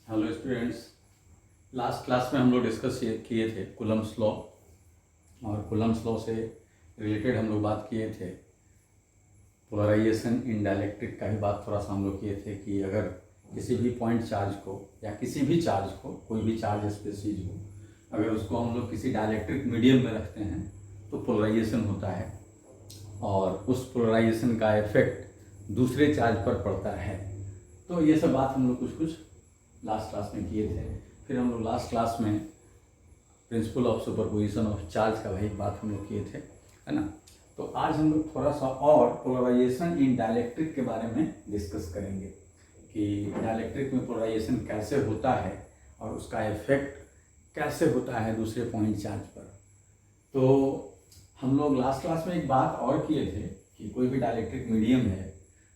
Hello students. Last class में हम लोग डिस्कस किए थे कूलम्ब्स लॉ, और कूलम्ब्स लॉ से रिलेटेड हम लोग बात किए थे पोलराइजेशन इन डाइलेक्ट्रिक का भी बात थोड़ा सा हम लोग किए थे कि अगर किसी भी पॉइंट चार्ज को या किसी भी चार्ज को, कोई भी चार्ज स्पेसीज हो, अगर उसको हम लोग किसी डाइलेक्ट्रिक मीडियम में रखते हैं तो पोलराइजेशन होता है और उस पोलराइजेशन का इफेक्ट दूसरे चार्ज पर पड़ता है। तो ये सब बात हम लोग कुछ लास्ट क्लास में किए थे। फिर हम लोग लास्ट क्लास में principle of superposition of charge का वही बात हम लोग किए थे, है ना। तो आज हम लोग थोड़ा सा और पोलराइजेशन इन डाइलेक्ट्रिक के बारे में डिस्कस करेंगे कि डाइलेक्ट्रिक में पोलराइजेशन कैसे होता है और उसका इफेक्ट कैसे होता है दूसरे पॉइंट चार्ज पर। तो हम लोग लास्ट क्लास में एक बात और किए थे कि कोई भी डाइलेक्ट्रिक मीडियम है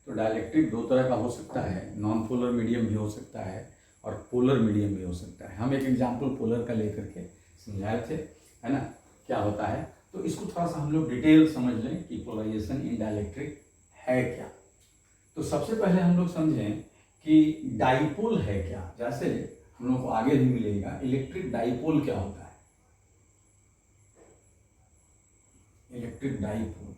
तो डाइलेक्ट्रिक दो तरह का हो सकता है, नॉन पोलर मीडियम भी हो सकता है और पोलर मीडियम भी हो सकता है। हम एक एग्जाम्पल पोलर का लेकर के समझाए थे, है ना, क्या होता है। तो इसको थोड़ा सा हम लोग डिटेल समझ लें कि पोलराइजेशन इन डाइलेक्ट्रिक है क्या। तो सबसे पहले हम लोग समझें कि डाइपोल है क्या। जैसे हम लोग को आगे भी मिलेगा इलेक्ट्रिक डाइपोल क्या होता है। इलेक्ट्रिक डाइपोल,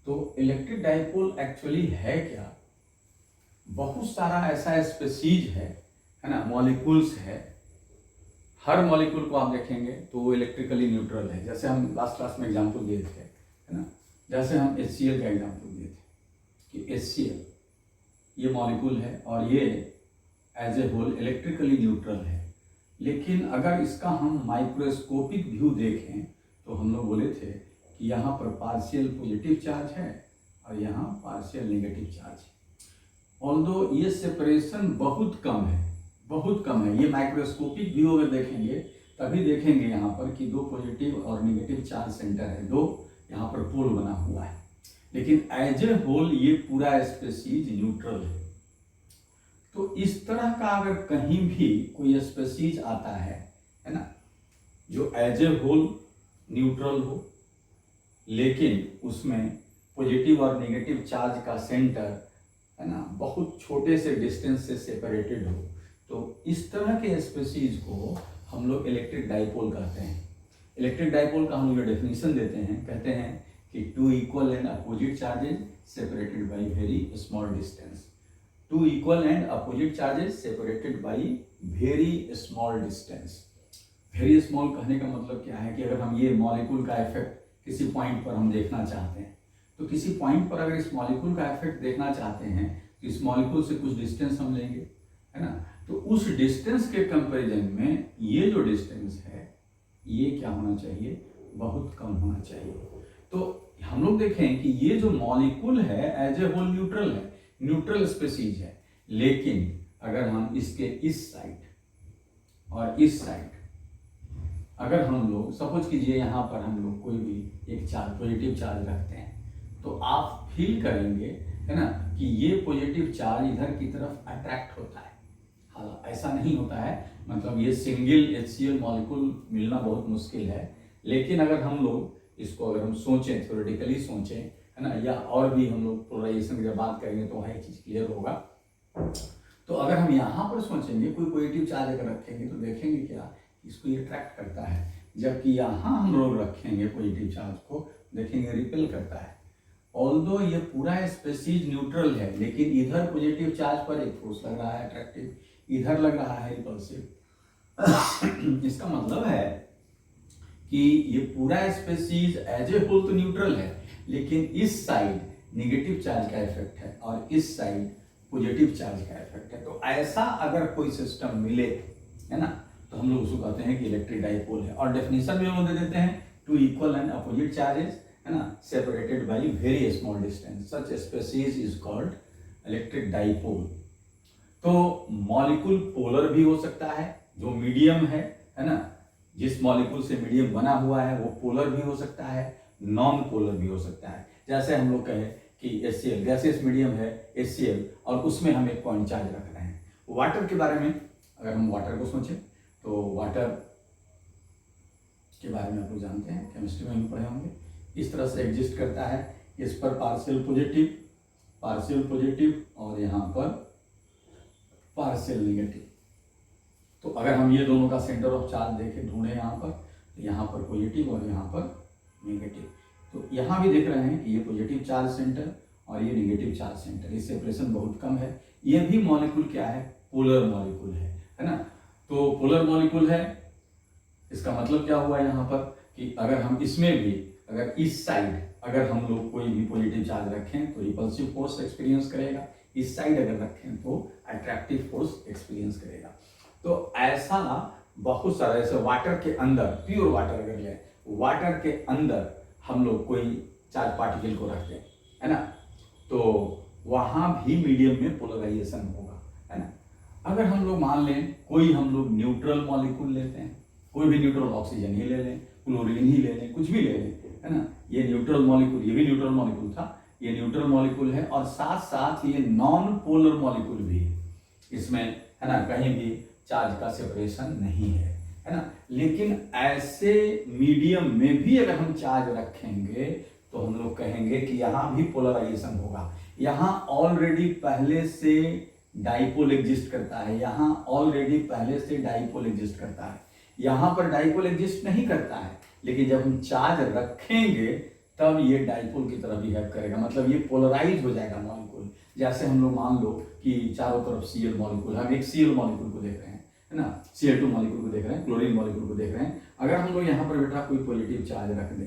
तो इलेक्ट्रिक डाइपोल एक्चुअली है क्या। बहुत सारा ऐसा स्पेसीज है ना, मॉलिक्यूल्स है। हर मॉलिक्यूल को आप देखेंगे तो वो इलेक्ट्रिकली न्यूट्रल है। जैसे हम लास्ट क्लास में एग्जांपल दिए थे, है ना, जैसे हम HCl का एग्जांपल दिए थे कि HCl ये मॉलिक्यूल है और ये as a whole electrically neutral है। लेकिन अगर इसका हम माइक्रोस्कोपिक व्यू देखें तो हम लोग बोले थे कि यहाँ पर पार्शियल पॉजिटिव चार्ज है और यहाँ पार्शियल नेगेटिव चार्ज है। ऑल्दो ये सेपरेशन बहुत कम है, बहुत कम है। ये माइक्रोस्कोपिक व्यू अगर देखेंगे तभी देखेंगे यहाँ पर कि दो पॉजिटिव और नेगेटिव चार्ज सेंटर है, दो यहाँ पर पोल बना हुआ है। लेकिन एज ए होल ये पूरा स्पेसीज न्यूट्रल है। तो इस तरह का अगर कहीं भी कोई स्पेसीज आता है ना, जो एज ए होल न्यूट्रल हो लेकिन उसमें पॉजिटिव और नेगेटिव चार्ज का सेंटर, है ना, बहुत छोटे से डिस्टेंस से सेपरेटेड हो, तो इस तरह के स्पेसीज को हम लोग इलेक्ट्रिक डाइपोल कहते हैं। इलेक्ट्रिक डाइपोल का हम लोग डेफिनेशन देते हैं, कहते हैं कि two equal and opposite charges separated by very small distance. Two equal and opposite charges separated by very small distance. Very small कहने का मतलब क्या है कि अगर हम ये मॉलिक्यूल का इफेक्ट किसी पॉइंट पर हम देखना चाहते हैं तो किसी पॉइंट पर अगर इस मॉलिक्यूल का इफेक्ट देखना चाहते हैं तो इस मॉलिक्यूल से कुछ डिस्टेंस हम लेंगे, है ना। तो उस डिस्टेंस के कंपैरिजन में ये जो डिस्टेंस है ये क्या होना चाहिए, बहुत कम होना चाहिए। तो हम लोग देखें कि ये जो मॉलिक्यूल है एज ए होल न्यूट्रल है, न्यूट्रल स्पेसीज है। लेकिन अगर हम इसके इस साइड और इस साइड अगर हम लोग सपोज कीजिए यहाँ पर हम लोग कोई भी एक चार्ज पॉजिटिव चार्ज रखते हैं तो आप फील करेंगे, है ना, कि ये पॉजिटिव चार्ज इधर की तरफ अट्रैक्ट होता है। हाँ, ऐसा नहीं होता है, मतलब ये सिंगल HCl मॉलिक्यूल मिलना बहुत मुश्किल है। लेकिन अगर हम लोग इसको अगर हम सोचें, थ्योरेटिकली सोचें, है ना, या और भी हम लोग पोलराइजेशन की जब बात करेंगे तो वहाँ एक चीज़ क्लियर होगा। तो अगर हम यहाँ पर सोचेंगे कोई पॉजिटिव चार्ज अगर रखेंगे तो देखेंगे क्या, इसको ये अट्रैक्ट करता है, जबकि यहाँ हम लोग रखेंगे पॉजिटिव चार्ज को देखेंगे रिपेल करता है। ऑल्दो ये पूरा स्पेसीज न्यूट्रल है लेकिन इधर पॉजिटिव चार्ज पर एक फोर्स लग रहा है अट्रैक्टिव, इधर लग रहा है रिपल्सिव। इसका मतलब है कि ये पूरा स्पेसीज एज ए होल तो न्यूट्रल है लेकिन इस साइड नेगेटिव चार्ज का इफेक्ट है और इस साइड पॉजिटिव चार्ज का इफेक्ट है। तो ऐसा अगर कोई सिस्टम मिले, है ना, तो हम लोग उसको कहते हैं कि इलेक्ट्रिक डाइपोल है। और डेफिनेशन भी हम दे देते हैं two equal and opposite charges, है ना, separated by very small distance, such species is called electric dipole. तो मॉलिक्यूल पोलर भी हो सकता है, जो मीडियम है ना, जिस मॉलिक्यूल से मीडियम बना हुआ है वो पोलर भी हो सकता है, नॉन पोलर भी हो सकता है। जैसे हम लोग कहें कि HCl गैसियस मीडियम है HCl और उसमें हम एक पॉइंट चार्ज रख रहे हैं। वाटर के बारे में अगर हम वाटर को सोचें तो वाटर के बारे में आप लोग जानते हैं, केमिस्ट्री में हम पढ़े होंगे। इस तरह से एग्जिस्ट करता है, इस पर पार्शियल पॉजिटिव पार्शियल पॉजिटिव और यहाँ पर पार्शियल नेगेटिव। तो अगर हम ये दोनों का सेंटर ऑफ चार्ज देखें, ढूंढें यहाँ पर, तो यहाँ पर पॉजिटिव और यहाँ पर नेगेटिव। तो यहाँ भी देख रहे हैं कि ये पॉजिटिव चार्ज सेंटर और ये नेगेटिव चार्ज सेंटर, इस सेपरेशन बहुत कम है। ये भी मॉलिक्यूल क्या है, पोलर मॉलिक्यूल है ना। तो पोलर मॉलिक्यूल है, इसका मतलब क्या हुआ यहाँ पर कि अगर हम इसमें भी अगर इस साइड अगर हम लोग कोई भी पॉजिटिव चार्ज रखें तो रिपल्सिव फोर्स एक्सपीरियंस करेगा, इस साइड अगर रखें तो अट्रैक्टिव फोर्स एक्सपीरियंस करेगा। तो ऐसा बहुत सारा, जैसे वाटर के अंदर, प्योर वाटर अगर ले, वाटर के अंदर हम लोग कोई चार्ज पार्टिकल को रखते हैं, है ना, तो वहां भी मीडियम में पोलराइजेशन होगा, है ना। अगर हम लोग मान लें कोई हम लोग न्यूट्रल मॉलिक्यूल लेते हैं, कोई भी न्यूट्रल, ऑक्सीजन ही ले लें, क्लोरीन ही ले लें, कुछ भी ले लें, है ना, ये न्यूट्रल मॉलिक्यूल, ये भी न्यूट्रल मॉलिक्यूल था, ये न्यूट्रल मॉलिक्यूल है और साथ साथ ये नॉन पोलर मॉलिक्यूल भी है, इसमें, है ना, कहीं भी चार्ज का सेपरेशन नहीं है ना। लेकिन ऐसे मीडियम में भी अगर हम चार्ज रखेंगे तो हम लोग कहेंगे कि यहाँ भी पोलराइजेशन होगा। यहाँ ऑलरेडी पहले से डाइपोल एग्जिस्ट करता है, यहाँ ऑलरेडी पहले से डाइपोल एग्जिस्ट करता है, यहाँ पर डाइपोल एग्जिस्ट नहीं करता है, लेकिन जब हम चार्ज रखेंगे तब ये डाइपोल की तरह बिहेव करेगा, मतलब ये पोलराइज हो जाएगा मॉलिक्यूल। जैसे हम लोग मान लो कि चारों तरफ Cl मॉलिक्यूल, हम एक Cl मॉलिक्यूल को देख रहे हैं, है ना, Cl2 मॉलिक्यूल को देख रहे हैं, क्लोरीन मॉलिक्यूल को देख रहे हैं। अगर हम लोग यहाँ पर बेटा कोई पॉजिटिव चार्ज रख दें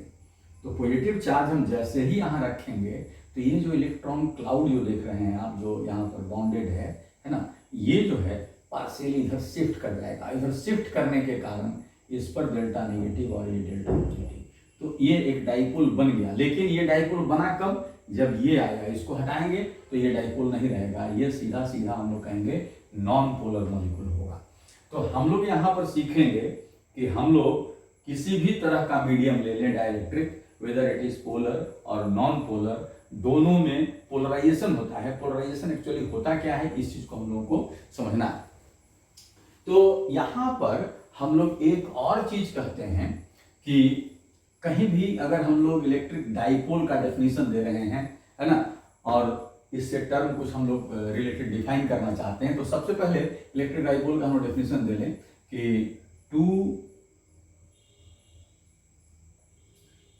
तो पॉजिटिव चार्ज हम जैसे ही यहाँ रखेंगे तो ये जो इलेक्ट्रॉन क्लाउड जो देख रहे हैं आप, जो यहाँ पर बाउंडेड है ना, ये जो है पार्शियली इधर शिफ्ट कर जाएगा। इधर शिफ्ट करने के कारण इस पर डेल्टा नेगेटिव और ये डेल्टा पॉजिटिव, तो ये एक डाइपोल बन गया। लेकिन ये डाइपोल बना कब, जब ये आएगा, इसको हटाएंगे तो ये डाइपोल नहीं रहेगा, ये सीधा सीधा हम लोग कहेंगे नॉन पोलर मॉलिक्यूल होगा। तो हम लोग यहाँ पर सीखेंगे कि हम लोग किसी भी तरह का मीडियम ले लें dielectric, whether it is polar और नॉन पोलर, दोनों में पोलराइजेशन होता है। पोलराइजेशन एक्चुअली होता क्या है, इस चीज को हम लोगों को समझना है। तो यहाँ पर हम लोग एक और चीज कहते हैं कि कहीं भी अगर हम लोग इलेक्ट्रिक डाइपोल का डेफिनेशन दे रहे हैं, है ना, और इससे टर्म कुछ हम लोग रिलेटेड डिफाइन करना चाहते हैं, तो सबसे पहले इलेक्ट्रिक डाइपोल का हम लोग डेफिनेशन दे लें कि two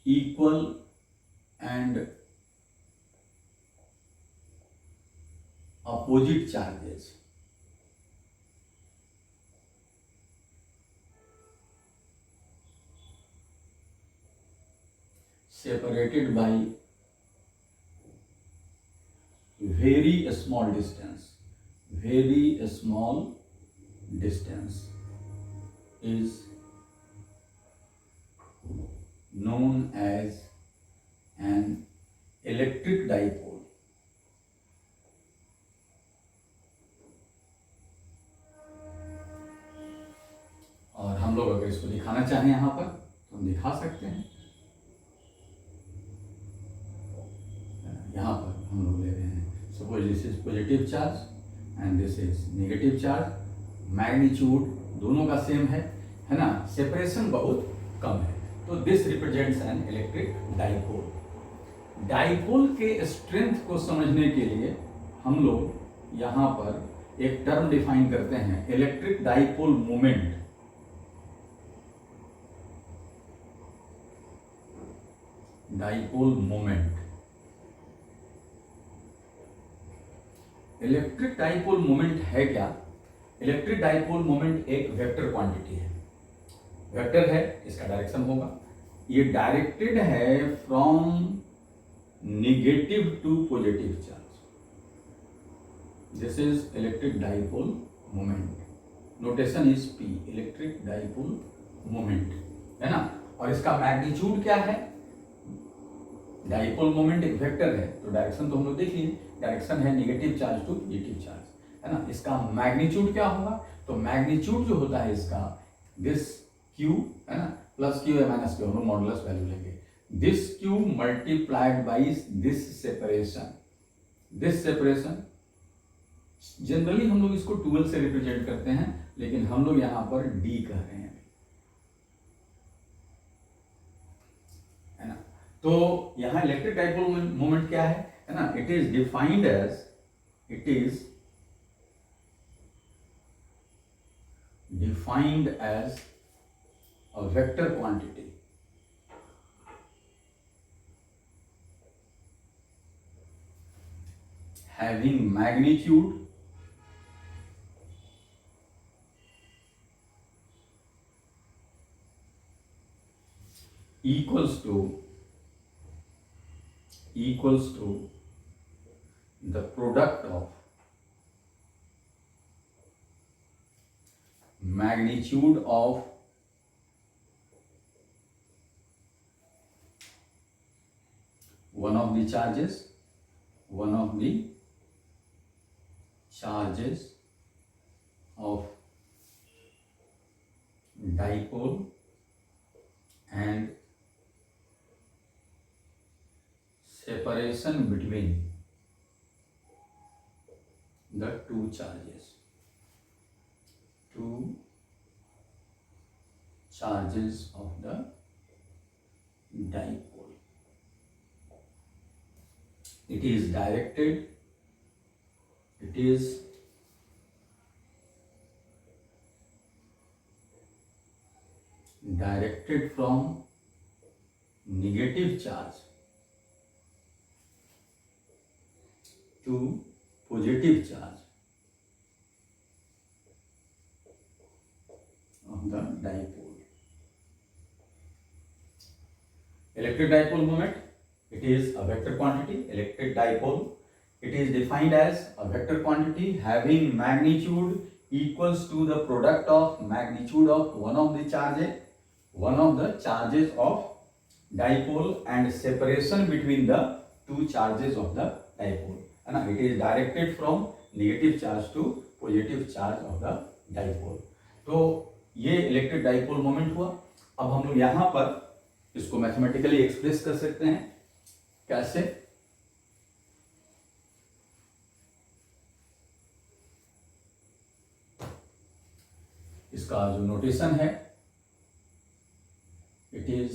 equal and opposite charges separated by very small distance is known as an electric dipole. और हम लोग अगर इसको दिखाना चाहें यहाँ पर तो हम दिखा सकते हैं। यहाँ पर हम लोग ले रहे हैं, suppose this is positive charge and this is negative charge, magnitude दोनों का सेम है ना, सेपरेशन बहुत कम है, तो this represents an electric dipole. Dipole के स्ट्रेंथ को समझने के लिए हम लोग यहाँ पर एक टर्म डिफाइन करते हैं, electric dipole moment. Dipole moment, electric dipole moment है क्या? इलेक्ट्रिक डाइपोल मोमेंट एक वेक्टर क्वांटिटी है, वेक्टर है, इसका डायरेक्शन होगा, ये डायरेक्टेड है from negative to positive charge. This is electric dipole moment, notation is P, electric dipole moment, है ना। और इसका मैग्नीट्यूड क्या है? डाइपोल मोमेंट एक वेक्टर है, तो डायरेक्शन तो हम लोग देख लिए, डायरेक्शन है negative charge to positive charge, है ना। इसका मैग्नीट्यूड क्या होगा? तो मैग्नीट्यूड जो होता है इसका, दिस क्यू, है ना, प्लस क्यू या माइनस क्यू, हम लोग मॉडुलस वैल्यू लेंगे, this Q multiplied by this separation. This separation generally हम लोग इसको 12 से रिप्रेजेंट करते हैं, लेकिन हम लोग यहां पर डी कह रहे हैं, है ना। तो यहां इलेक्ट्रिक डाइपोल मोमेंट क्या है है ना, it is defined as, it is defined as a vector quantity having magnitude equals to the product of magnitude of one of the charges of dipole and separation between the two charges of the dipole. It is directed from negative charge to positive charge of the dipole. Electric dipole moment, it is a vector quantity. Electric dipole, it is defined as a vector quantity having magnitude equals to the product of magnitude of one of the charges of dipole and separation between the two charges of the dipole. And it is directed from negative charge to positive charge of the dipole. तो ये electric dipole moment हुआ। अब हम लोग यहाँ पर इसको mathematically express कर सकते हैं। कैसे? इसका जो नोटेशन है, it is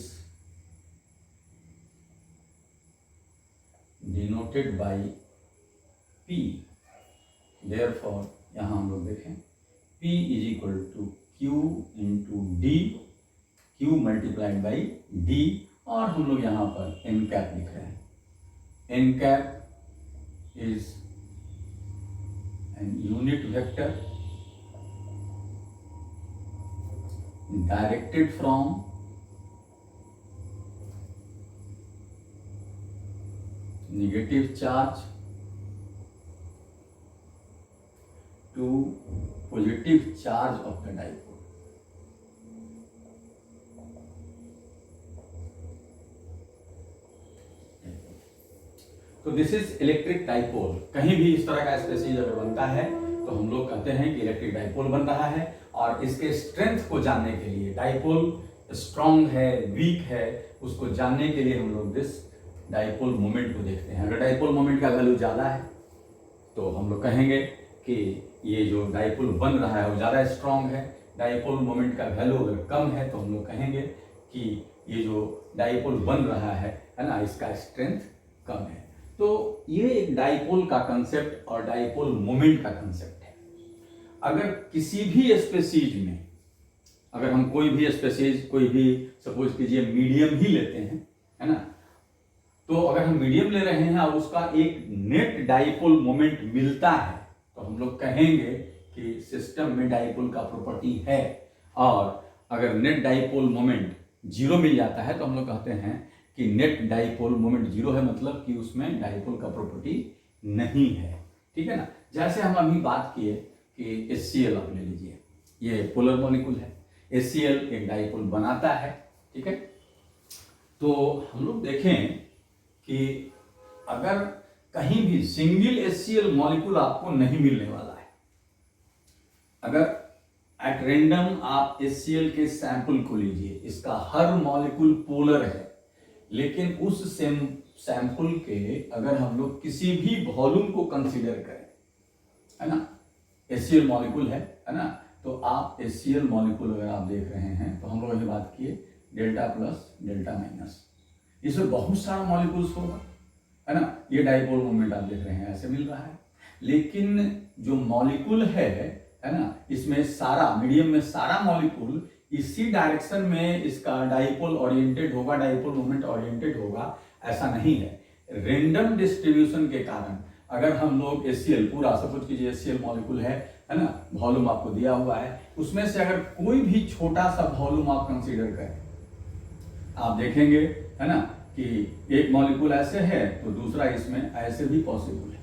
denoted by P। Therefore यहां हम लोग देखें P is equal to Q into D, Q multiplied by D, और हम लोग यहां पर n कैप लिख रहे हैं। n cap is an unit vector directed from negative charge to positive charge of the dipole. तो दिस इज इलेक्ट्रिक डाइपोल। कहीं भी इस तरह का स्पेसिज अगर बनता है तो हम लोग कहते हैं कि इलेक्ट्रिक डाइपोल बन रहा है। और इसके स्ट्रेंथ को जानने के लिए, डाइपोल स्ट्रॉन्ग है वीक है, उसको जानने के लिए हम लोग दिस डाइपोल मोमेंट को देखते हैं। अगर डाइपोल मोमेंट का वैल्यू ज़्यादा है तो हम लोग कहेंगे कि ये जो डाइपोल बन रहा है वो ज़्यादा स्ट्रॉन्ग है। डाइपोल मोमेंट का वैल्यू अगर कम है तो हम लोग कहेंगे कि ये जो डाइपोल बन रहा है ना, इसका स्ट्रेंथ कम है। तो ये एक डाइपोल का कंसेप्ट और डाइपोल मोमेंट का कंसेप्ट है। अगर किसी भी स्पेसीज में, अगर हम कोई भी स्पेसीज, कोई भी सपोज कीजिए मीडियम ही लेते हैं, है ना, तो अगर हम मीडियम ले रहे हैं और उसका एक नेट डाइपोल मोमेंट मिलता है तो हम लोग कहेंगे कि सिस्टम में डाइपोल का प्रॉपर्टी है। और अगर नेट डाइपोल मोमेंट जीरो मिल जाता है तो हम लोग कहते हैं कि नेट डाइपोल मोमेंट जीरो है, मतलब कि उसमें डाइपोल का प्रॉपर्टी नहीं है। ठीक है ना। जैसे हम अभी बात किए कि HCl आप ले लीजिए, ये पोलर मॉलिक्यूल है। HCl एक डाइपोल बनाता है। ठीक है, तो हम लोग देखें कि अगर कहीं भी सिंगल HCl मॉलिक्यूल आपको नहीं मिलने वाला है, अगर एट रेंडम आप HCl के सैंपल को लीजिए, इसका हर मॉलिक्यूल पोलर है, लेकिन उस सैंपल के अगर हम लोग किसी भी वॉल्यूम को कंसीडर करें, है ना, HCl मॉलिक्यूल है ना, तो आप HCl मॉलिक्यूल अगर आप देख रहे हैं तो हम लोग ये बात किए डेल्टा प्लस डेल्टा माइनस, इसमें बहुत सारा मॉलिक्यूल्स होगा, है ना, ये डाइपोल मोमेंट आप देख रहे हैं ऐसे मिल रहा है। लेकिन जो मॉलिक्यूल है ना, इसमें सारा मीडियम में सारा मॉलिक्यूल इसी डायरेक्शन में इसका डाइपोल ओरिएंटेड होगा, डाइपोल मोमेंट ओरिएंटेड होगा, ऐसा नहीं है। रेंडम डिस्ट्रीब्यूशन के कारण अगर हम लोग HCl पूरा सपोज कीजिए HCl मॉलिक्यूल है ना, वॉल्यूम आपको दिया हुआ है, उसमें से अगर कोई भी छोटा सा वॉल्यूम आप कंसीडर करें, आप देखेंगे है ना कि एक मॉलिक्यूल ऐसे है तो दूसरा इसमें ऐसे भी पॉसिबल है,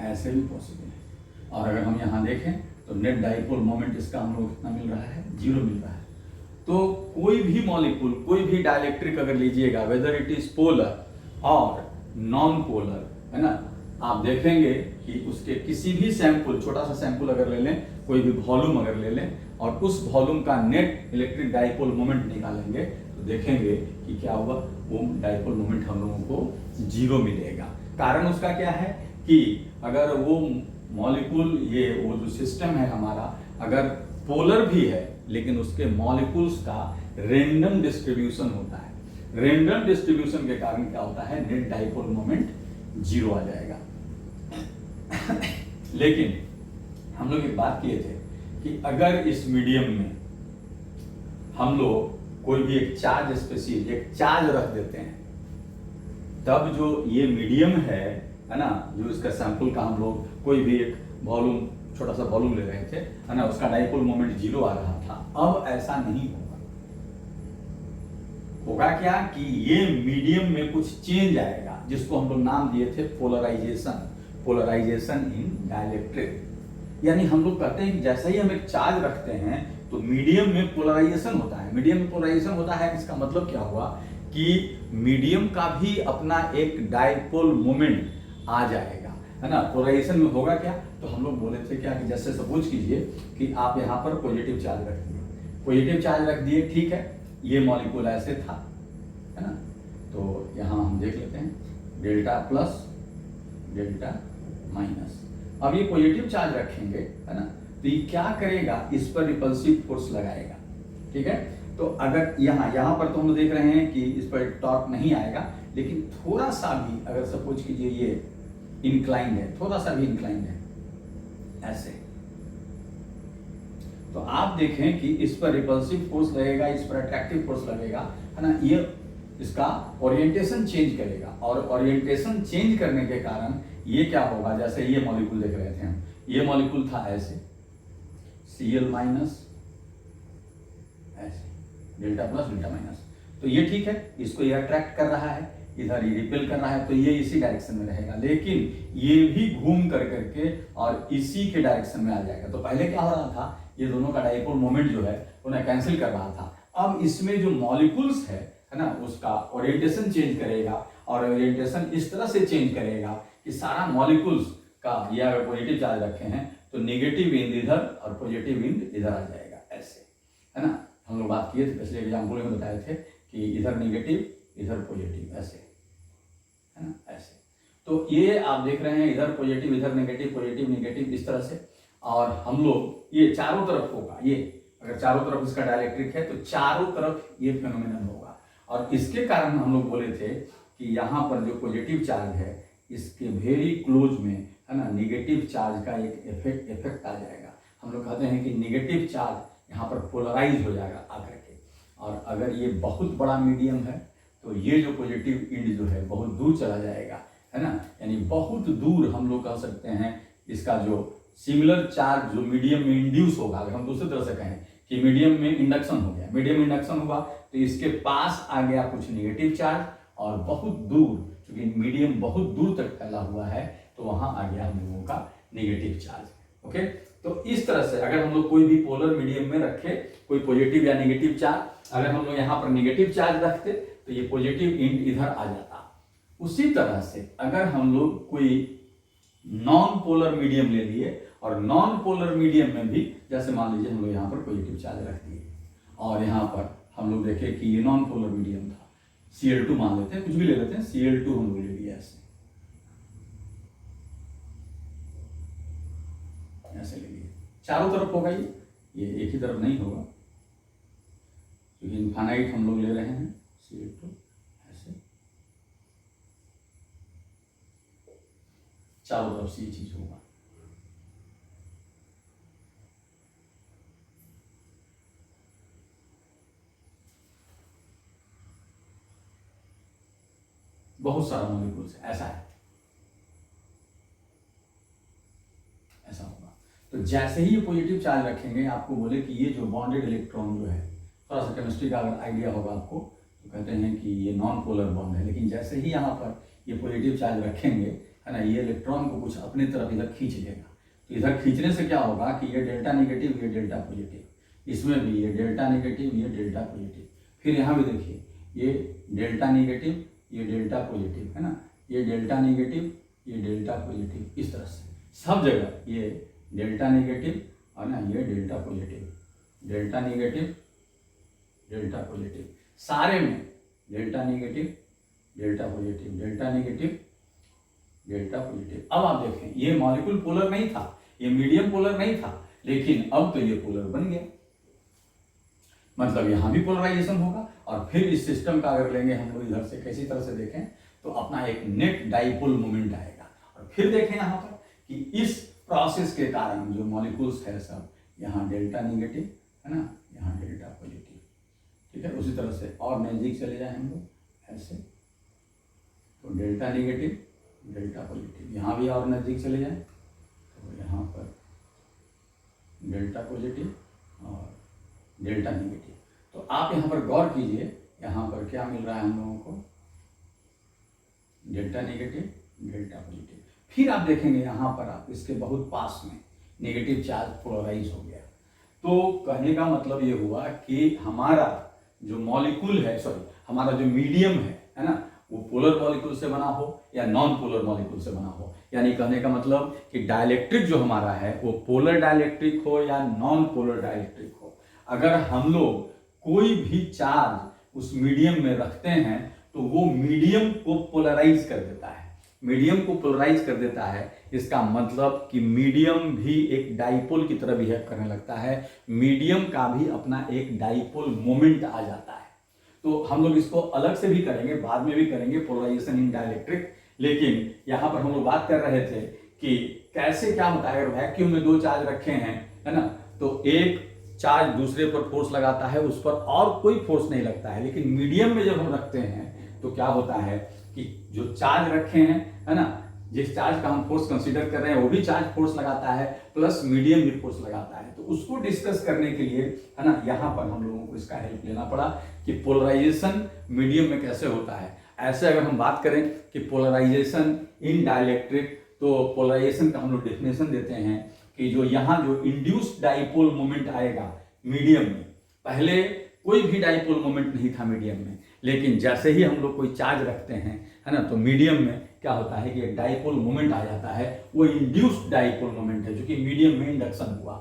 ऐसे भी पॉसिबल है। और अगर हम यहाँ देखें तो नेट डाइपोल मोमेंट इसका हम लोग कितना मिल रहा है, 0 मिल रहा है। तो कोई भी मॉलिक्यूल, कोई भी डाइलेक्ट्रिक अगर लीजिएगा, वेदर इट इज पोलर और नॉन पोलर, है ना, आप देखेंगे कि उसके किसी भी सैंपल, छोटा सा सैंपल अगर ले लें, कोई भी वॉल्यूम अगर ले लें और उस वॉल्यूम का नेट इलेक्ट्रिक डाइपोल मोमेंट निकालेंगे तो देखेंगे कि क्या होगा, वो डाइपोल मोमेंट हम लोगों को 0 मिलेगा। कारण उसका क्या है कि अगर वो मॉलिक्यूल, ये वो जो सिस्टम है हमारा, अगर पोलर भी है लेकिन उसके मॉलिक्यूल्स का रेंडम डिस्ट्रीब्यूशन होता है, रेंडम डिस्ट्रीब्यूशन के कारण क्या होता है, नेट डाइपोल मोमेंट 0 आ जाएगा। लेकिन हम लोग एक बात किए थे कि अगर इस मीडियम में हम लोग कोई भी एक चार्ज स्पेसीज, एक चार्ज रख देते हैं, तब जो ये मीडियम है ना, जो इसका सैंपल का हम लोग कोई भी एक वॉल्यूम, छोटा सा वॉल्यूम ले रहे थे, है ना, उसका डाइपोल मोमेंट 0 आ रहा था। अब ऐसा नहीं होगा। होगा क्या कि ये मीडियम में कुछ चेंज आएगा, जिसको हम लोग नाम दिए थे पोलराइजेशन, पोलराइजेशन इन डाइलेक्ट्रिक। यानी हम लोग कहते हैं कि जैसे ही हम एक चार्ज रखते हैं तो मीडियम में पोलराइजेशन होता है। मीडियम में पोलराइजेशन होता है, इसका मतलब क्या हुआ कि मीडियम का भी अपना एक डाइपोल मोमेंट आ जाएगा, है ना। पोलराइजेशन में होगा क्या, तो हम लोग बोले थे क्या कि जैसे सपोज कीजिए कि आप यहाँ पर पॉजिटिव चार्ज रख दिए, पॉजिटिव चार्ज रख दिए, ठीक है, ये मॉलिक्यूल ऐसे था, है ना। तो यहाँ हम देख लेते हैं डेल्टा प्लस, डेल्टा माइनस। अब ये पॉजिटिव चार्ज रखेंगे, है ना, तो ये क्या करेगा, इस पर रिपल्सिव फोर्स लगाएगा, ठीक है। तो अगर यहाँ पर तो हम लोग देख रहे हैं कि इस पर टॉर्क नहीं आएगा, लेकिन थोड़ा सा भी अगर सपोज कीजिए ये इंक्लाइंड है, थोड़ा सा भी इंक्लाइंड है ऐसे, तो आप देखें कि इस पर रिपल्सिव फोर्स लगेगा, इस पर अट्रैक्टिव फोर्स लगेगा, है ना। ये इसका ओरिएंटेशन चेंज करेगा, और ओरिएंटेशन चेंज करने के कारण ये क्या होगा, जैसे ये मॉलिक्यूल देख रहे थे हम, ये मॉलिक्यूल था ऐसे Cl माइनस, ऐसे डेल्टा प्लस डेल्टा माइनस, तो ये ठीक है, इसको ये अट्रैक्ट कर रहा है, इधर ये रिपेल कर रहा है, तो ये इसी डायरेक्शन में रहेगा। लेकिन ये भी घूम कर करके और इसी के डायरेक्शन में आ जाएगा। तो पहले क्या हो रहा था, ये दोनों का डाइपोल मोमेंट जो है उन्हें कैंसिल कर रहा था। अब इसमें जो मॉलिक्यूल्स है ना, उसका ओरिएंटेशन चेंज करेगा, और ओरिएंटेशन इस तरह से चेंज करेगा कि सारा मॉलिक्यूल्स का, ये अगर पॉजिटिव चार्ज रखे हैं तो नेगेटिव इंड इधर और पॉजिटिव इंड इधर आ जाएगा, ऐसे, है ना। हम लोग बात किए थे पिछले एग्जाम्पल में, बताए थे कि इधर नेगेटिव इधर पॉजिटिव, ऐसे, है ना, ऐसे। तो ये आप देख रहे हैं, इधर पॉजिटिव इधर नेगेटिव, पॉजिटिव नेगेटिव, इस तरह से। और हम लोग ये चारों तरफ होगा, ये अगर चारों तरफ इसका डाइलेक्ट्रिक है तो चारों तरफ ये फेनोमेनन होगा। और इसके कारण हम लोग बोले थे कि यहाँ पर जो पॉजिटिव चार्ज है इसके वेरी क्लोज में, है ना, नेगेटिव चार्ज का एक इफेक्ट आ जाएगा। हम लोग कहते हैं कि नेगेटिव चार्ज यहाँ पर पोलराइज हो जाएगा आकर के। और अगर ये बहुत बड़ा मीडियम है तो ये जो पॉजिटिव इंड जो है बहुत दूर चला जाएगा, है ना, यानी बहुत दूर हम लोग कह सकते हैं इसका जो सिमिलर चार्ज जो मीडियम में इंड्यूस होगा। अगर हम दूसरी तरह से कहें कि मीडियम में इंडक्शन हो गया, मीडियम इंडक्शन हुआ तो इसके पास आ गया कुछ नेगेटिव चार्ज, और बहुत दूर, क्योंकि मीडियम बहुत दूर तक फैला हुआ है, तो वहां आ गया हम लोगों का नेगेटिव चार्ज। ओके, तो इस तरह से अगर हम लोग कोई भी पोलर मीडियम में रखे कोई पॉजिटिव या नेगेटिव चार्ज, अगर हम लोग यहाँ पर नेगेटिव चार्ज रखते तो ये पॉजिटिव इंड इधर आ जाता। उसी तरह से अगर हम लोग कोई नॉन पोलर मीडियम ले लिए, और नॉन पोलर मीडियम में भी जैसे मान लीजिए हम लोग यहाँ पर पॉजिटिव चार्ज रख दिए, और यहाँ पर हम लोग देखे कि ये नॉन पोलर मीडियम था, Cl2 मान लेते हैं, कुछ भी ले लेते हैं, Cl2 हम लोग ले लिया ऐसे, ऐसे ले लिए। चारों तरफ होगा ये एक ही तरफ नहीं होगा, क्योंकि इनफाइनाइट हम लोग ले रहे हैं Cl2 ऐसे, चारों तरफ से ये चीज होगा। बहुत सारा मॉलिक्यूल्स ऐसा है, ऐसा होगा। तो जैसे ही ये पॉजिटिव चार्ज रखेंगे, आपको बोले कि ये जो बॉन्डेड इलेक्ट्रॉन जो है, थोड़ा सा केमिस्ट्री का अगर आइडिया होगा आपको तो कहते हैं कि ये नॉन पोलर बॉन्ड है, लेकिन जैसे ही यहाँ पर ये पॉजिटिव चार्ज रखेंगे, है ना, ये इलेक्ट्रॉन को कुछ अपनी तरफ इधर खींच लेगा। तो इधर खींचने से क्या होगा कि ये डेल्टा निगेटिव, ये डेल्टा पॉजिटिव, इसमें भी ये डेल्टा निगेटिव, ये डेल्टा पॉजिटिव, फिर यहाँ भी देखिए ये डेल्टा निगेटिव, ये डेल्टा पॉजिटिव, है ना, ये डेल्टा निगेटिव, ये डेल्टा पॉजिटिव, इस तरह से सब जगह ये डेल्टा निगेटिव और ना ये delta positive, delta negative, delta positive, सारे में delta negative, delta positive, delta negative, delta positive. अब आप देखें ये मॉलिक्यूल पोलर नहीं था, ये मीडियम पोलर नहीं था, लेकिन अब तो ये पोलर बन गया, मतलब यहां भी पोलराइजेशन होगा। और फिर इस सिस्टम का अगर लेंगे हम लोग इधर से, कैसी तरह से देखें तो अपना एक नेट डाइपोल मोमेंट आएगा। और फिर देखें यहाँ पर कि इस प्रोसेस के कारण जो मॉलिक्यूल्स है सब, यहाँ डेल्टा निगेटिव, है ना, यहाँ डेल्टा पॉजिटिव, ठीक है। उसी तरह से और नजदीक चले जाए हम लोग ऐसे, तो डेल्टा निगेटिव, डेल्टा पॉजिटिव, यहाँ भी और नजदीक चले जाए तो यहाँ पर डेल्टा पॉजिटिव और डेल्टा निगेटिव। तो आप यहाँ पर गौर कीजिए, यहाँ पर क्या मिल रहा है हम लोगों को, डेल्टा निगेटिव, डेल्टा पॉजिटिव। फिर आप देखेंगे यहाँ पर आप इसके बहुत पास में नेगेटिव चार्ज पोलराइज हो गया। तो कहने का मतलब ये हुआ कि हमारा जो मॉलिक्यूल है, सॉरी हमारा जो मीडियम है ना, वो पोलर मॉलिक्यूल से बना हो या नॉन पोलर मॉलिक्यूल से बना हो। यानी कहने का मतलब कि डाइलेक्ट्रिक जो हमारा है वो पोलर डाइलेक्ट्रिक हो या नॉन पोलर डाइलेक्ट्रिक हो, अगर हम लोग कोई भी चार्ज उस मीडियम में रखते हैं तो वो मीडियम को पोलराइज कर देता है, मीडियम को पोलराइज कर देता है। इसका मतलब कि मीडियम भी एक डाइपोल की तरह बिहेव करने लगता है, मीडियम का भी अपना एक डाइपोल मोमेंट आ जाता है। तो हम लोग इसको अलग से भी करेंगे, बाद में भी करेंगे, पोलराइजेशन इन डाइलेक्ट्रिक। लेकिन यहाँ पर हम लोग बात कर रहे थे कि कैसे क्या होता है अगर वैक्यूम में दो चार्ज रखे हैं, है ना, तो एक चार्ज दूसरे पर फोर्स लगाता है, उस पर और कोई फोर्स नहीं लगता है। लेकिन मीडियम में जब हम रखते हैं तो क्या होता है कि जो चार्ज रखे हैं, है ना, जिस चार्ज का हम फोर्स कंसीडर कर रहे हैं वो भी चार्ज फोर्स लगाता है, प्लस मीडियम भी फोर्स लगाता है। तो उसको डिस्कस करने के लिए, है ना, यहाँ पर हम लोगों को इसका हेल्प लेना पड़ा कि पोलराइजेशन मीडियम में कैसे होता है। ऐसे अगर हम बात करें कि पोलराइजेशन इन डाइलेक्ट्रिक, तो पोलराइजेशन का हम लोग डेफिनेशन देते हैं कि जो यहाँ जो इंड्यूस्ड डाइपोल मोमेंट आएगा मीडियम में, पहले कोई भी डाइपोल मोमेंट नहीं था मीडियम में, लेकिन जैसे ही हम लोग कोई चार्ज रखते हैं, है ना, तो मीडियम में क्या होता है कि एक डाइपोल मोमेंट आ जाता है, वो इंड्यूस्ड डाइपोल मोमेंट है जो कि मीडियम में इंडक्शन हुआ,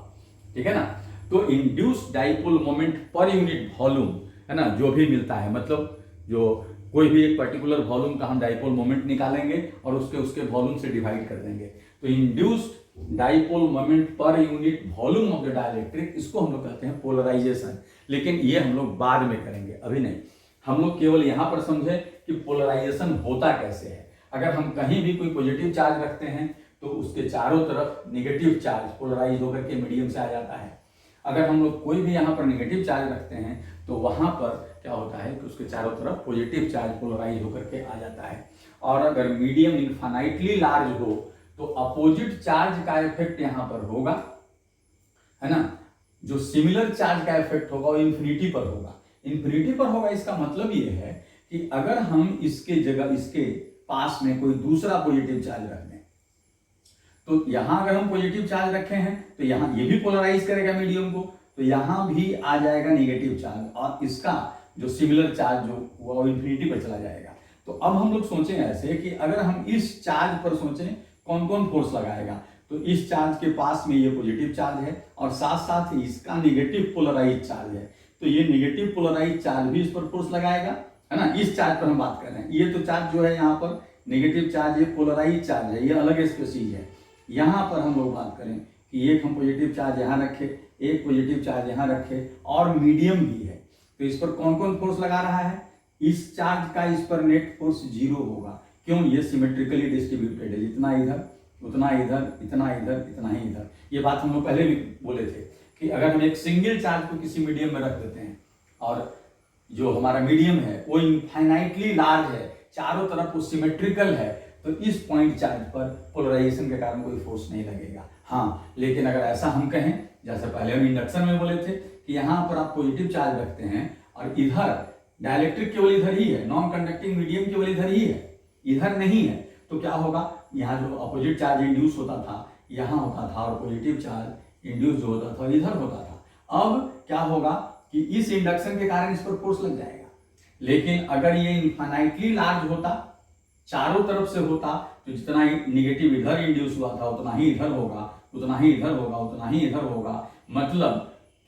ठीक है ना। तो induced dipole moment per unit volume, है ना, जो भी मिलता है, मतलब जो कोई भी एक पर्टिकुलर वॉल्यूम का हम डाइपोल मोमेंट निकालेंगे और उसके वॉल्यूम से डिवाइड कर देंगे, तो induced dipole moment per unit volume of the dielectric, इसको हम लोग कहते हैं पोलराइजेशन। लेकिन ये हम लोग बाद में करेंगे, अभी नहीं। हम लोग केवल यहाँ पर समझे कि पोलराइजेशन होता कैसे है। अगर हम कहीं भी कोई पॉजिटिव चार्ज रखते हैं तो उसके चारों तरफ नेगेटिव चार्ज पोलराइज होकर के मीडियम से आ जाता है। अगर हम लोग कोई भी यहाँ पर नेगेटिव चार्ज रखते हैं तो वहाँ पर क्या होता है कि उसके चारों तरफ पॉजिटिव चार्ज पोलराइज होकर के आ जाता है। और अगर मीडियम इनफाइनाइटली लार्ज हो तो अपोजिट चार्ज का इफेक्ट यहाँ पर होगा, है ना, जो सिमिलर चार्ज का इफेक्ट होगा वो इन्फिनिटी पर होगा। इन्फिनिटी पर होगा इसका मतलब ये है कि अगर हम इसके जगह इसके पास में कोई दूसरा पॉजिटिव चार्ज रख दें, तो यहां अगर हम पॉजिटिव चार्ज रखे हैं तो यहां ये भी पोलराइज करेगा मीडियम को, तो यहां भी आ जाएगा नेगेटिव चार्ज और इसका जो सिमिलर चार्ज जो वो इन्फिनिटी पर चला जाएगा। तो अब हम लोग सोचें ऐसे कि अगर हम इस चार्ज पर सोचें कौन कौन फोर्स लगाएगा, तो इस चार्ज के पास में ये पॉजिटिव चार्ज है और साथ साथ ही इसका नेगेटिव पोलराइज चार्ज है, तो ये नेगेटिव पोलराइज चार्ज भी इस पर फोर्स लगाएगा, है ना। इस चार्ज पर हम बात कर रहे हैं, ये तो चार्ज जो है यहाँ पर नेगेटिव चार्ज, ये पोलराइज चार्ज है, ये अलग स्पीशीज है। यहाँ पर हम लोग बात करें कि एक हम पॉजिटिव चार्ज यहाँ रखे, एक पॉजिटिव चार्ज यहाँ रखे और मीडियम भी है, तो इस पर कौन कौन फोर्स लगा रहा है, इस चार्ज का इस पर नेट फोर्स 0 होगा। क्यों, ये सिमेट्रिकली डिस्ट्रीब्यूटेड है, जितना इधर उतना इधर, इतना इधर, इतना ही इधर। ये बात हम लोग पहले भी बोले थे कि अगर हम एक सिंगल चार्ज को किसी मीडियम में रख देते हैं और जो हमारा मीडियम है वो इनफाइनाइटली लार्ज है, चारों तरफ वो सिमेट्रिकल है, तो इस पॉइंट चार्ज पर पोलराइजेशन के कारण कोई फोर्स नहीं लगेगा। हाँ, लेकिन अगर ऐसा हम कहें, जैसे पहले हम इंडक्शन में बोले थे कि यहाँ पर आप पॉजिटिव चार्ज रखते हैं और इधर डाइलेक्ट्रिक केवल इधर ही है, नॉन कंडक्टिंग मीडियम केवल इधर ही है, इधर नहीं है, तो क्या होगा, यहाँ जो अपोजिट चार्ज इंड्यूस होता था यहाँ होता था और पॉजिटिव चार्ज इंड्यूस जो होता था इधर होता था। अब क्या होगा कि इस इंडक्शन के कारण इस पर फोर्स लग जाएगा। लेकिन अगर ये इनफाइनाइटली लार्ज होता, चारों तरफ से होता, तो जितना निगेटिव इधर इंड्यूस हुआ था उतना ही इधर होगा, उतना ही इधर होगा, उतना ही इधर होगा। मतलब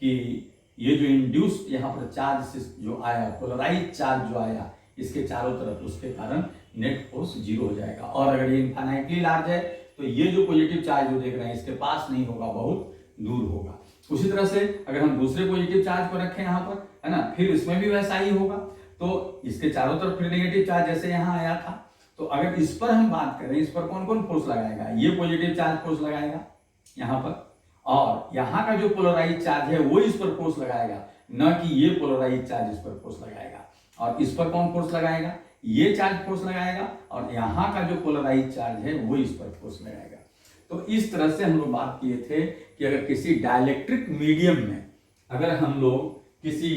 कि ये जो इंड्यूस यहाँ पर चार्ज जो आया, पोलराइज चार्ज जो आया इसके चारों तरफ, उसके कारण नेट फोर्स जीरो हो जाएगा। और अगर ये इनफाइनाइटली लार्ज है तो ये जो पॉजिटिव चार्ज जो देख रहे हैं इसके पास नहीं होगा, बहुत दूर होगा। उसी तरह से अगर हम दूसरे पॉजिटिव चार्ज को रखें यहाँ पर, है ना, फिर इसमें भी वैसा ही होगा, तो इसके चारों तरफ फिर नेगेटिव चार्ज जैसे यहाँ आया था। तो अगर इस पर हम बात करें, इस पर कौन कौन फोर्स लगाएगा, ये पॉजिटिव चार्ज फोर्स लगाएगा यहाँ पर, और यहाँ का जो पोलराइज चार्ज है वो इस पर फोर्स लगाएगा, न कि ये पोलराइज चार्ज इस पर फोर्स लगाएगा। और इस पर कौन फोर्स लगाएगा, ये चार्ज फोर्स लगाएगा, और यहाँ का जो पोलराइज चार्ज है वो इस पर फोर्स लगाएगा। तो इस तरह से हम लोग बात किए थे कि अगर किसी डाइलेक्ट्रिक मीडियम में अगर हम लोग किसी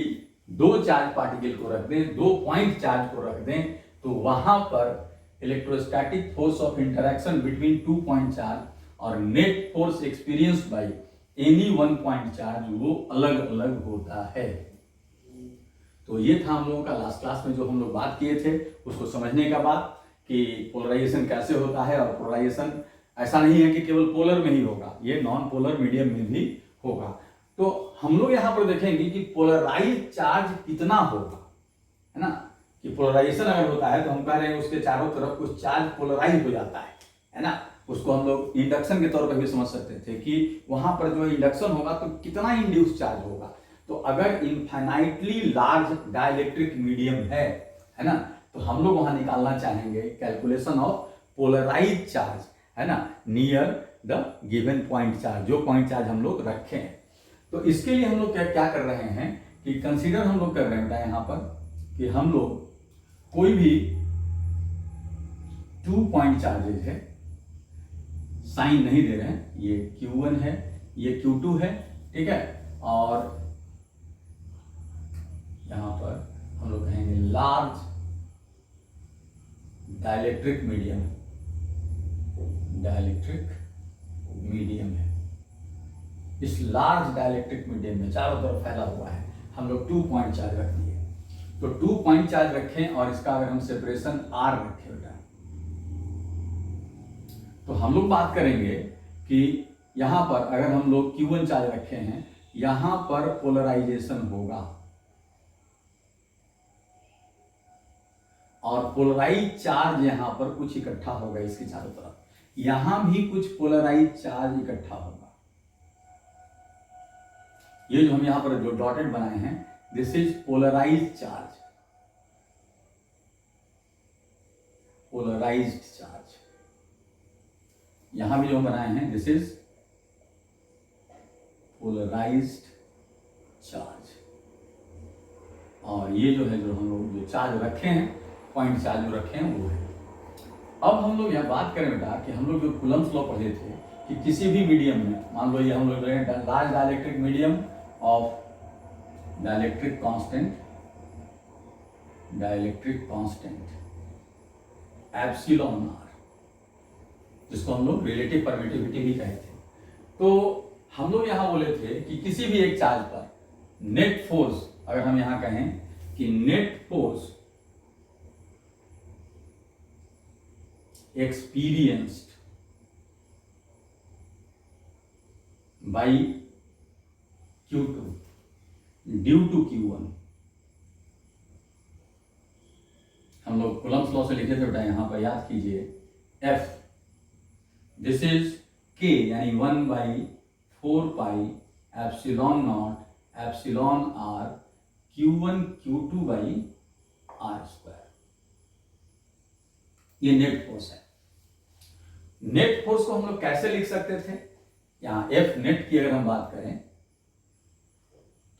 दो चार्ज पार्टिकल को रख दें, दो पॉइंट चार्ज को रख दें, तो वहां पर electrostatic force of interaction between two point charge और net force experienced by any one point charge वो अलग अलग होता है। तो ये था हम लोगों का लास्ट क्लास में जो हम लोग बात किए थे, उसको समझने का बाद कि पोलराइजेशन कैसे होता है। और पोलराइजेशन ऐसा नहीं है कि केवल पोलर में ही होगा, ये नॉन पोलर मीडियम में भी होगा। तो हम लोग यहाँ पर देखेंगे कि पोलराइज चार्ज कितना होगा, है ना, कि पोलराइजेशन अगर होता है तो हम कह रहे हैं उसके चारों तरफ कुछ चार्ज पोलराइज हो जाता है ना। उसको हम लोग इंडक्शन के तौर पर भी समझ सकते थे कि वहां पर जो इंडक्शन होगा तो कितना इंड्यूस चार्ज होगा। तो अगर इनफाइनाइटली लार्ज डाइलेक्ट्रिक मीडियम है ना, तो हम लोग वहां निकालना चाहेंगे कैलकुलेशन ऑफ पोलराइज चार्ज, है ना, near the given point charge, जो पॉइंट चार्ज हम लोग रखे हैं। तो इसके लिए हम लोग क्या कर रहे हैं कि कंसीडर हम लोग कर रहे हैं यहाँ पर कि हम लोग कोई भी 2 पॉइंट चार्जेज है, साइन नहीं दे रहे हैं, ये Q1 है, ये Q2 है, ठीक है, और यहां पर हम लोग कहेंगे large dielectric medium, dielectric medium है। इस लार्ज डाइलेक्ट्रिक मीडियम में चारों तरफ फैला हुआ है, हम लोग 2 पॉइंट चार्ज रख दिए। तो 2 पॉइंट चार्ज रखें और इसका अगर हम सेपरेशन R रखें बेटा, तो हम लोग बात करेंगे कि यहां पर अगर हम लोग Q1 चार्ज रखे हैं, यहां पर पोलराइजेशन होगा और पोलराइज चार्ज यहां पर कुछ इकट्ठा होगा इसके चारों तरफ, यहां भी कुछ पोलराइज चार्ज इकट्ठा होगा। ये जो हम यहां पर जो डॉटेड बनाए हैं, this is polarise charge, polarised charge. यहां भी जो बनाए हैं दिस इज पोलराइज्ड चार्ज। और ये जो है जो हम लोग जो चार्ज रखे हैं, पॉइंट चार्ज जो रखे हैं वो है। अब हम लोग यह बात करें बेटा कि हम लोग जो कूलम्स लॉ पढ़े थे कि किसी भी मीडियम में, मान लो ये हम लोग large dielectric medium of dielectric constant epsilon R, जिसको हम लोग रिलेटिव परमिटिविटी भी कहते हैं। तो हम लोग यहां बोले थे कि किसी भी एक चार्ज पर नेट फोर्स, अगर हम यहां कहें कि net force experienced by Q2 due to Q1, हम लोग कूलम्स लॉ से लिखे थे बेटा, यहां पर याद कीजिए F, दिस इज K यानी 1/4 pi epsilon not epsilon R Q1 Q2/R², ये नेट फोर्स है। नेट फोर्स को हम लोग कैसे लिख सकते थे, यहां एफ नेट की अगर हम बात करें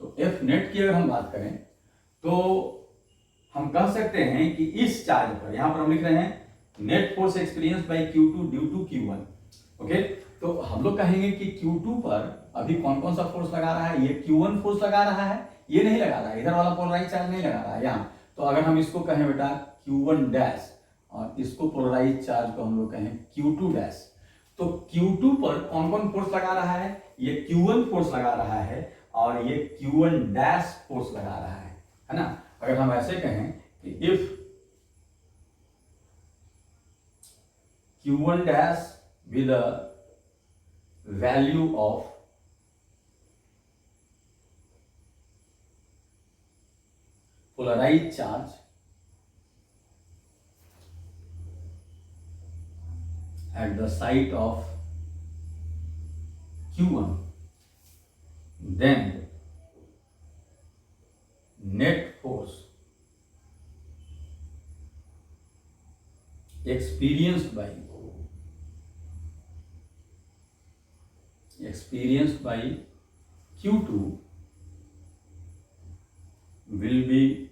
तो एफ नेट की अगर हम बात करें तो हम कह सकते हैं कि इस चार्ज पर, यहां पर हम लिख रहे हैं net force experience by Q2 due to Q1। Okay, तो हम लोग कहेंगे कि Q2 पर अभी कौन कौन सा फोर्स लगा रहा है, ये Q1 फोर्स लगा रहा है, ये नहीं लगा रहा है, इधर वाला पोलराइज चार्ज नहीं लगा रहा है यहाँ। तो अगर हम इसको कहें बेटा Q1 डैश और इसको पोलराइज चार्ज को हम लोग कहें Q2 डैश, तो Q2 पर कौन कौन फोर्स लगा रहा है, ये Q1 फोर्स लगा रहा है और ये Q1 डैश फोर्स लगा रहा है ना। अगर हम ऐसे कहें कि if Q1 dash with value of polarized charge at the site of Q1, then net force experienced by Q2 will be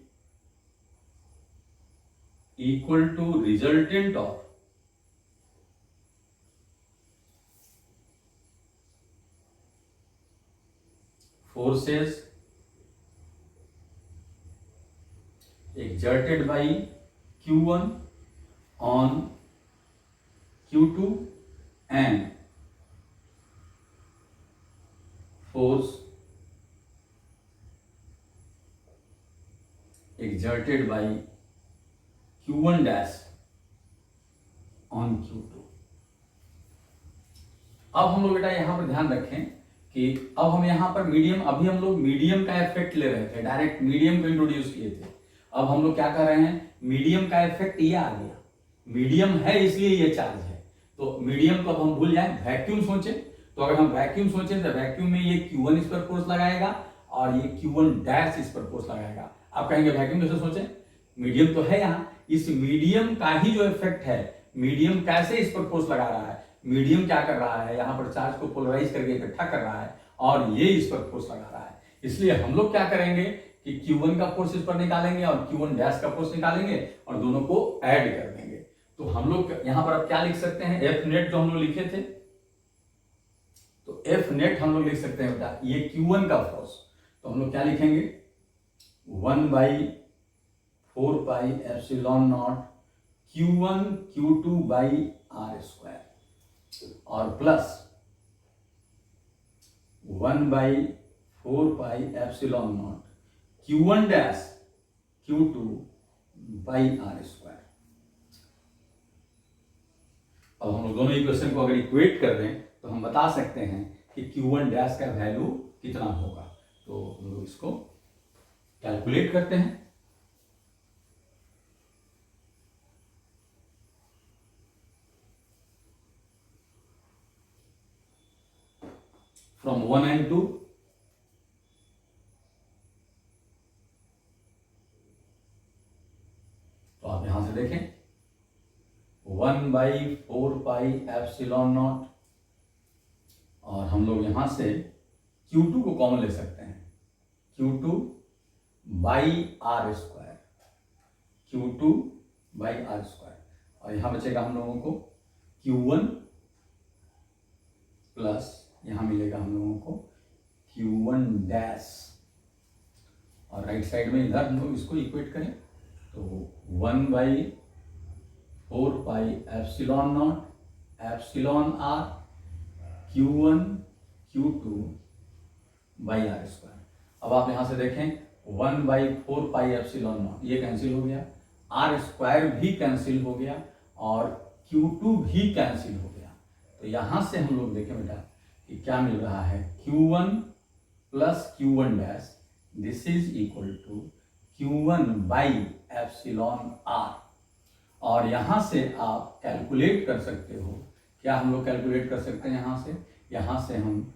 equal to resultant of forces exerted by Q1 on Q2 and force exerted by Q1 dash on Q2। अब हम लोग बेटा यहां पर ध्यान रखें कि अब हम यहां पर मीडियम, अभी हम लोग मीडियम का इफेक्ट ले रहे थे, डायरेक्ट मीडियम को इंट्रोड्यूस किए थे। अब हम लोग क्या कर रहे हैं, मीडियम का इफेक्ट ये आ गया, मीडियम है इसलिए ये चार्ज है, तो मीडियम को अब हम भूल जाए, वैक्यूम सोचे, तो अगर हम वैक्यूम सोचें तो वैक्यूम में ये Q1 इस पर फोर्स लगाएगा और ये Q1 डैश इस पर फोर्स लगाएगा। आप कहेंगे वैक्यूम कैसे सोचें, मीडियम तो है यहाँ, इस मीडियम का ही जो इफेक्ट है, मीडियम कैसे इस पर फोर्स लगा रहा है, मीडियम क्या कर रहा है, यहाँ पर चार्ज को पोलराइज करके इकट्ठा कर रहा है और ये इस पर फोर्स लगा रहा है। इसलिए हम लोग क्या करेंगे कि Q1 का फोर्स इस पर निकालेंगे और Q1 डैश का फोर्स निकालेंगे और दोनों को ऐड कर देंगे। तो हम लोग यहाँ पर अब क्या लिख सकते हैं, एफ नेट जो हम लोग लिखे थे, तो एफ नेट हम लोग लिख सकते हैं बेटा ये Q1 का फोर्स, तो हम लोग क्या लिखेंगे 1/4πε0 Q1 Q2 r² और plus 1/4πε0 Q1 dash Q2 r²। अब हम लोग दोनों इक्वेशन को अगर इक्वेट कर दें तो हम बता सकते हैं कि Q1 डैश का वैल्यू कितना होगा। तो हम लोग इसको कैलकुलेट करते हैं। फ्रॉम 1 and 2, तो आप यहां से देखें 1/4πε0 और हम लोग यहां से Q2 को कॉमन ले सकते हैं, Q2 r², Q2 r², और यहां बचेगा हम लोगों को Q1 प्लस यहां मिलेगा हम लोगों को Q1 डैश, और राइट साइड में इधर हम लोग इसको इक्वेट करें तो 1/4πε0 εr Q1 Q2 r²। अब आप यहां से देखें 1/4πε0 ये कैंसिल हो गया, r² भी कैंसिल हो गया और Q2 भी कैंसिल हो गया। तो यहां से हम लोग देखें बेटा कि क्या मिल रहा है, Q1 plus Q1 dash this is equal to Q1/ε0 और यहां से आप कैलकुलेट कर सकते हो, क्या हम लोग कैलकुलेट कर सकते हैं यहां से हम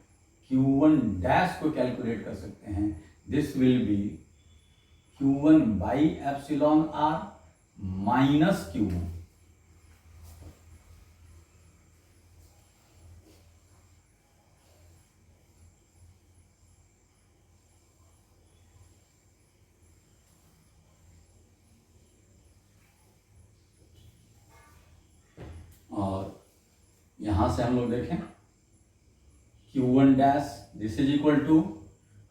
Q1 डैश को कैलकुलेट कर सकते हैं। This will be Q1/ε0 minus Q1, यहां से हम लोग देखें Q1 dash this is equal to,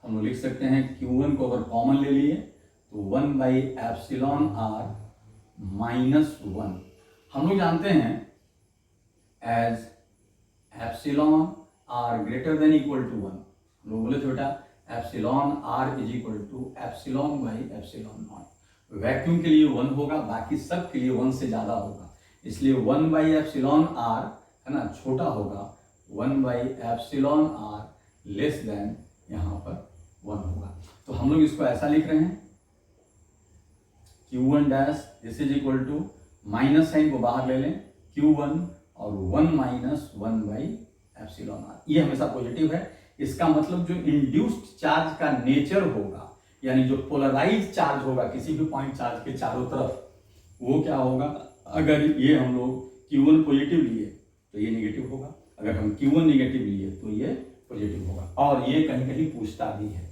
हम लोग लिख सकते हैं Q1 को अगर कॉमन ले लिए तो 1/ε r -1। हम लोग जानते हैं as epsilon r greater than equal to 1, हम लोग बोले थे बेटा epsilon r is equal to epsilon by epsilon not. Vacuum के लिए 1 होगा, बाकी सब के लिए 1 से ज्यादा होगा, इसलिए 1/ε r है ना छोटा होगा, 1/ε r लेस देन यहां पर 1 होगा। तो हम लोग इसको ऐसा लिख रहे हैं Q1 dash this is equal to, minus sign को बाहर ले लें, Q1 और 1 - 1/ε r, ये हमेशा पॉजिटिव है। इसका मतलब जो इंड्यूस्ड चार्ज का नेचर होगा, यानी जो पोलराइज चार्ज होगा किसी भी पॉइंट चार्ज के चारों तरफ, वो क्या होगा, अगर ये हम लोग Q1 पॉजिटिव लिए तो ये नेगेटिव होगा, अगर हम Q1 नेगेटिव लिए तो ये पॉजिटिव होगा, और ये कहीं कहीं पूछता भी है।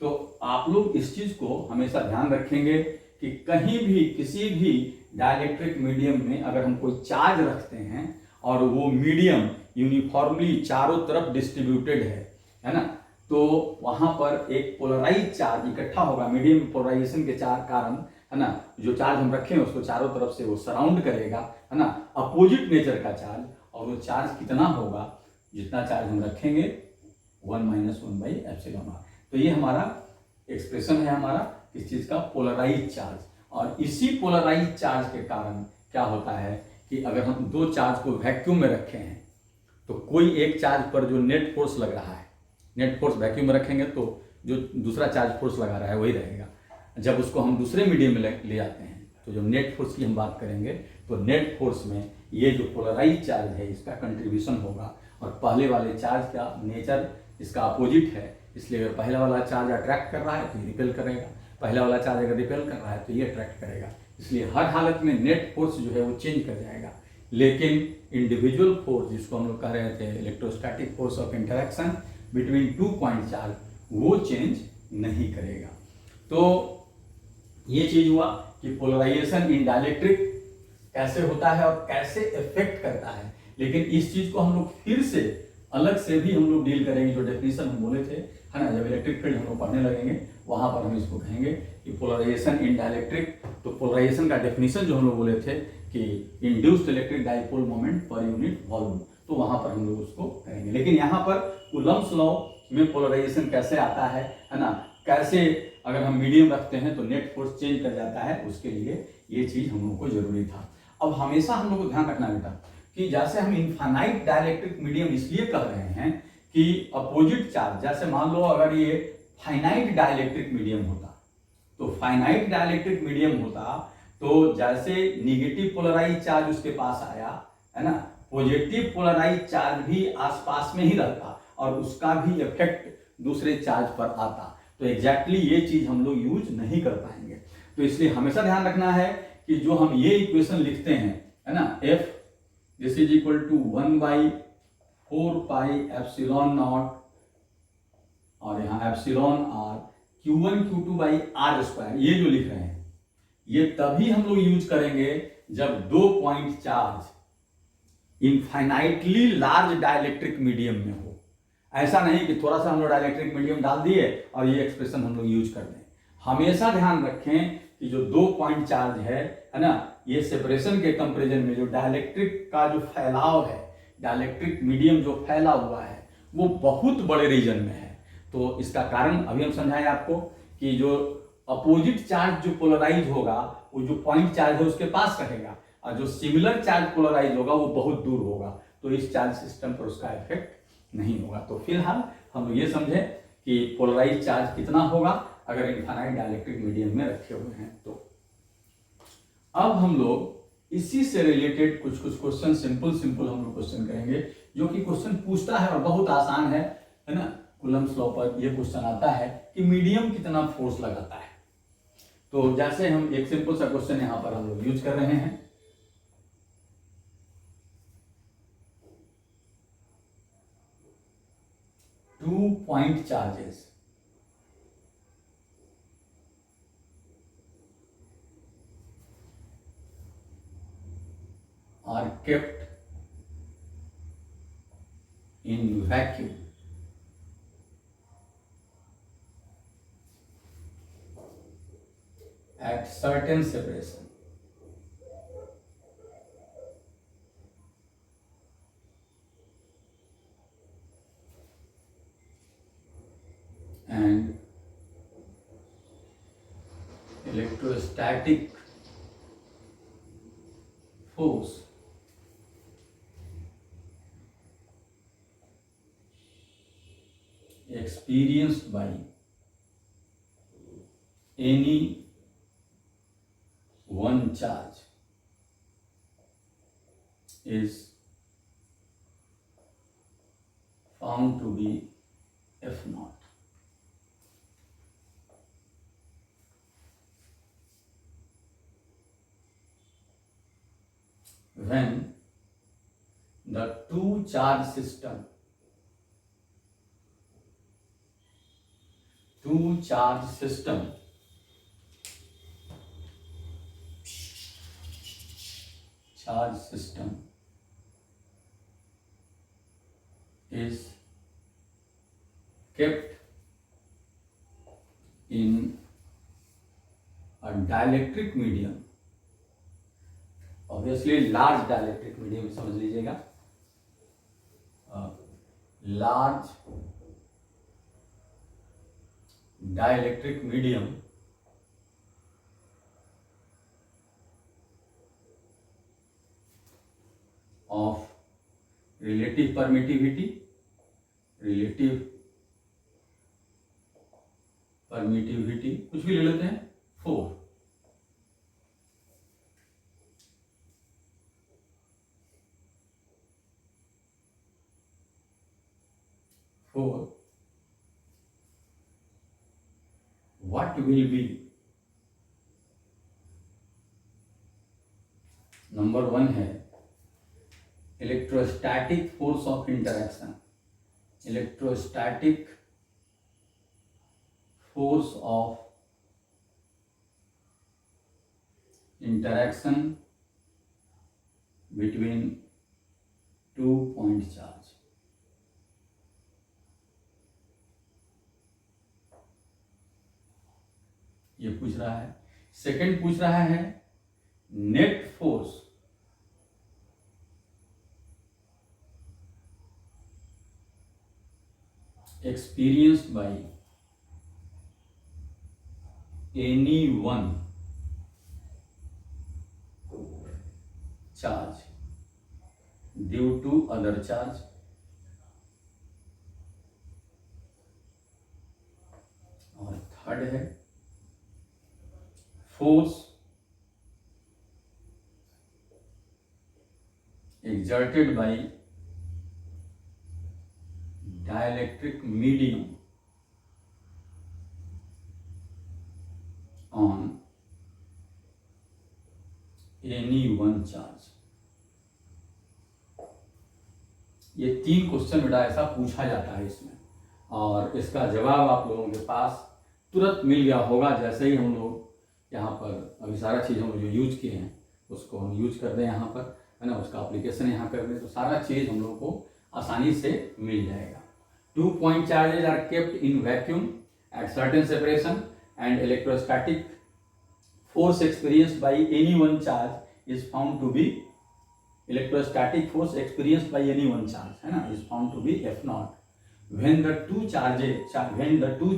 तो आप लोग इस चीज को हमेशा ध्यान रखेंगे कि कहीं भी किसी भी डाइलेक्ट्रिक मीडियम में अगर हम कोई चार्ज रखते हैं और वो मीडियम यूनिफॉर्मली चारों तरफ डिस्ट्रीब्यूटेड है ना, तो वहां पर एक पोलराइज चार्ज इकट्ठा होगा, मीडियम पोलराइजेशन के कारण है ना, जो चार्ज हम रखें उसको चारों तरफ से वो सराउंड करेगा है ना, अपोजिट नेचर का चार्ज, और वो चार्ज कितना होगा, जितना चार्ज हम रखेंगे 1 - 1/ε r। तो ये हमारा एक्सप्रेशन है हमारा इस चीज का, पोलराइज चार्ज। और इसी पोलराइज चार्ज के कारण क्या होता है कि अगर हम दो चार्ज को वैक्यूम में रखे हैं तो कोई एक चार्ज पर जो नेट फोर्स लग रहा है, नेट फोर्स वैक्यूम में रखेंगे तो जो दूसरा चार्ज फोर्स लगा रहा है वही रहेगा। जब उसको हम दूसरे मीडियम में ले आते हैं तो जो नेट फोर्स की हम बात करेंगे तो नेट फोर्स में ये जो पोलराइज चार्ज है इसका कंट्रीब्यूशन होगा, और पहले वाले चार्ज का नेचर इसका अपोजिट है, इसलिए अगर पहला वाला चार्ज अट्रैक्ट कर रहा है तो ये रिपेल करेगा, पहला वाला चार्ज अगर रिपेल कर रहा है तो ये अट्रैक्ट करेगा, इसलिए हर हालत में नेट फोर्स जो है वो चेंज कर जाएगा। लेकिन इंडिविजुअल फोर्स जिसको हम लोग कह रहे थे electrostatic force of interaction between 2 point charge, वो चेंज नहीं करेगा। तो ये चीज हुआ कि पोलराइजेशन इन डाइलेक्ट्रिक कैसे होता है और कैसे इफेक्ट करता है। लेकिन इस चीज को हम लोग फिर से अलग से भी हम लोग डील करेंगे, जो डेफिनेशन हम बोले थे है ना, जब इलेक्ट्रिक फील्ड हम लोग पढ़ने लगेंगे वहां पर हम इसको कहेंगे कि पोलराइजेशन इन डाइलेक्ट्रिक। तो पोलराइजेशन का डेफिनेशन जो हम लोग बोले थे कि induced electric dipole moment per unit volume, तो वहां पर हम लोग उसको करेंगे। लेकिन यहाँ पर कूलम्ब्स लॉ में पोलराइजेशन कैसे आता है ना, कैसे अगर हम मीडियम रखते हैं तो नेट फोर्स चेंज कर जाता है, उसके लिए ये चीज हम लोग को जरूरी था। अब हमेशा हम लोग को ध्यान रखना बेटा कि जैसे हम इनफाइनाइट डाइलेक्ट्रिक मीडियम इसलिए कह रहे हैं कि अपोजिट चार्ज, जैसे मान लो अगर ये फाइनाइट डाइलेक्ट्रिक मीडियम होता, तो फाइनाइट डाइलेक्ट्रिक मीडियम होता तो जैसे निगेटिव पोलराइज चार्ज उसके पास आया है ना, पॉजिटिव पोलराइज चार्ज भी आसपास में ही रहता और उसका भी इफेक्ट दूसरे चार्ज पर आता। तो एग्जैक्टली ये चीज हम लोग यूज नहीं कर पाएंगे। तो इसलिए हमेशा ध्यान रखना है कि जो हम ये इक्वेशन लिखते हैं है ना, F this is equal to 1/4πε0 और यहाँ एप्सिलॉन r Q1 Q2/r², ये जो लिख रहे हैं ये तभी हम लोग यूज करेंगे जब 2 point charge infinitely large dielectric medium में हो। ऐसा नहीं कि थोड़ा सा हम लोग डाइलेक्ट्रिक मीडियम डाल दिए और ये एक्सप्रेशन हम लोग यूज कर दें। हमेशा ध्यान रखें कि जो 2 पॉइंट चार्ज है ना, ये सेपरेशन के कंपैरिजन में जो डाइलेक्ट्रिक का जो फैलाव है, डाइलेक्ट्रिक मीडियम जो फैला हुआ है वो बहुत बड़े रीजन में है। तो इसका कारण अभी हम समझाएं आपको कि जो अपोजिट चार्ज जो पोलराइज होगा वो जो पॉइंट चार्ज है उसके पास रहेगा, और जो सिमिलर चार्ज पोलराइज होगा वो बहुत दूर होगा, तो इस चार्ज सिस्टम पर उसका इफेक्ट नहीं होगा। तो फिलहाल हम ये समझे कि पोलराइज चार्ज कितना होगा अगर इनफाइनाइट डाइलेक्ट्रिक मीडियम में रखे हुए हैं। तो अब हम लोग इसी से रिलेटेड कुछ क्वेश्चन सिंपल हम लोग क्वेश्चन करेंगे, जो कि क्वेश्चन पूछता है और बहुत आसान है ना। कूलम्ब्स लॉ पर यह क्वेश्चन आता है कि मीडियम कितना फोर्स लगाता है। तो जैसे हम एक सिंपल सा क्वेश्चन यहां पर हम लोग यूज कर रहे हैं, two point charges are kept vacuum at certain separation and electrostatic force experienced by any one charge is found to be F naught. When the two charge system is kept in a dielectric medium, obviously large dielectric medium समझ लीजिएगा, large dielectric medium of relative permittivity कुछ भी ले लेते हैं 4, what will be number 1 है electrostatic force of interaction, electrostatic force of interaction between 2 point charge. ये पूछ रहा है। सेकंड पूछ रहा है net force experienced by any one charge due to other charge, और थर्ड है force exerted by dielectric medium on any one charge। ये 3 क्वेश्चन बेटा ऐसा पूछा जाता है इसमें, और इसका जवाब आप लोगों के पास तुरंत मिल गया होगा जैसे ही हम लोग यहाँ पर अभी सारा चीज़ हम जो यूज किए हैं उसको हम यूज कर दें यहाँ पर, है ना, उसका एप्लीकेशन यहाँ कर दें तो सारा चीज़ हम लोग को आसानी से मिल जाएगा। 2 point charges are kept in vacuum at certain separation and electrostatic force experienced by any one charge is found to be electrostatic force experienced by any one charge, है ना, is found to be F naught when the two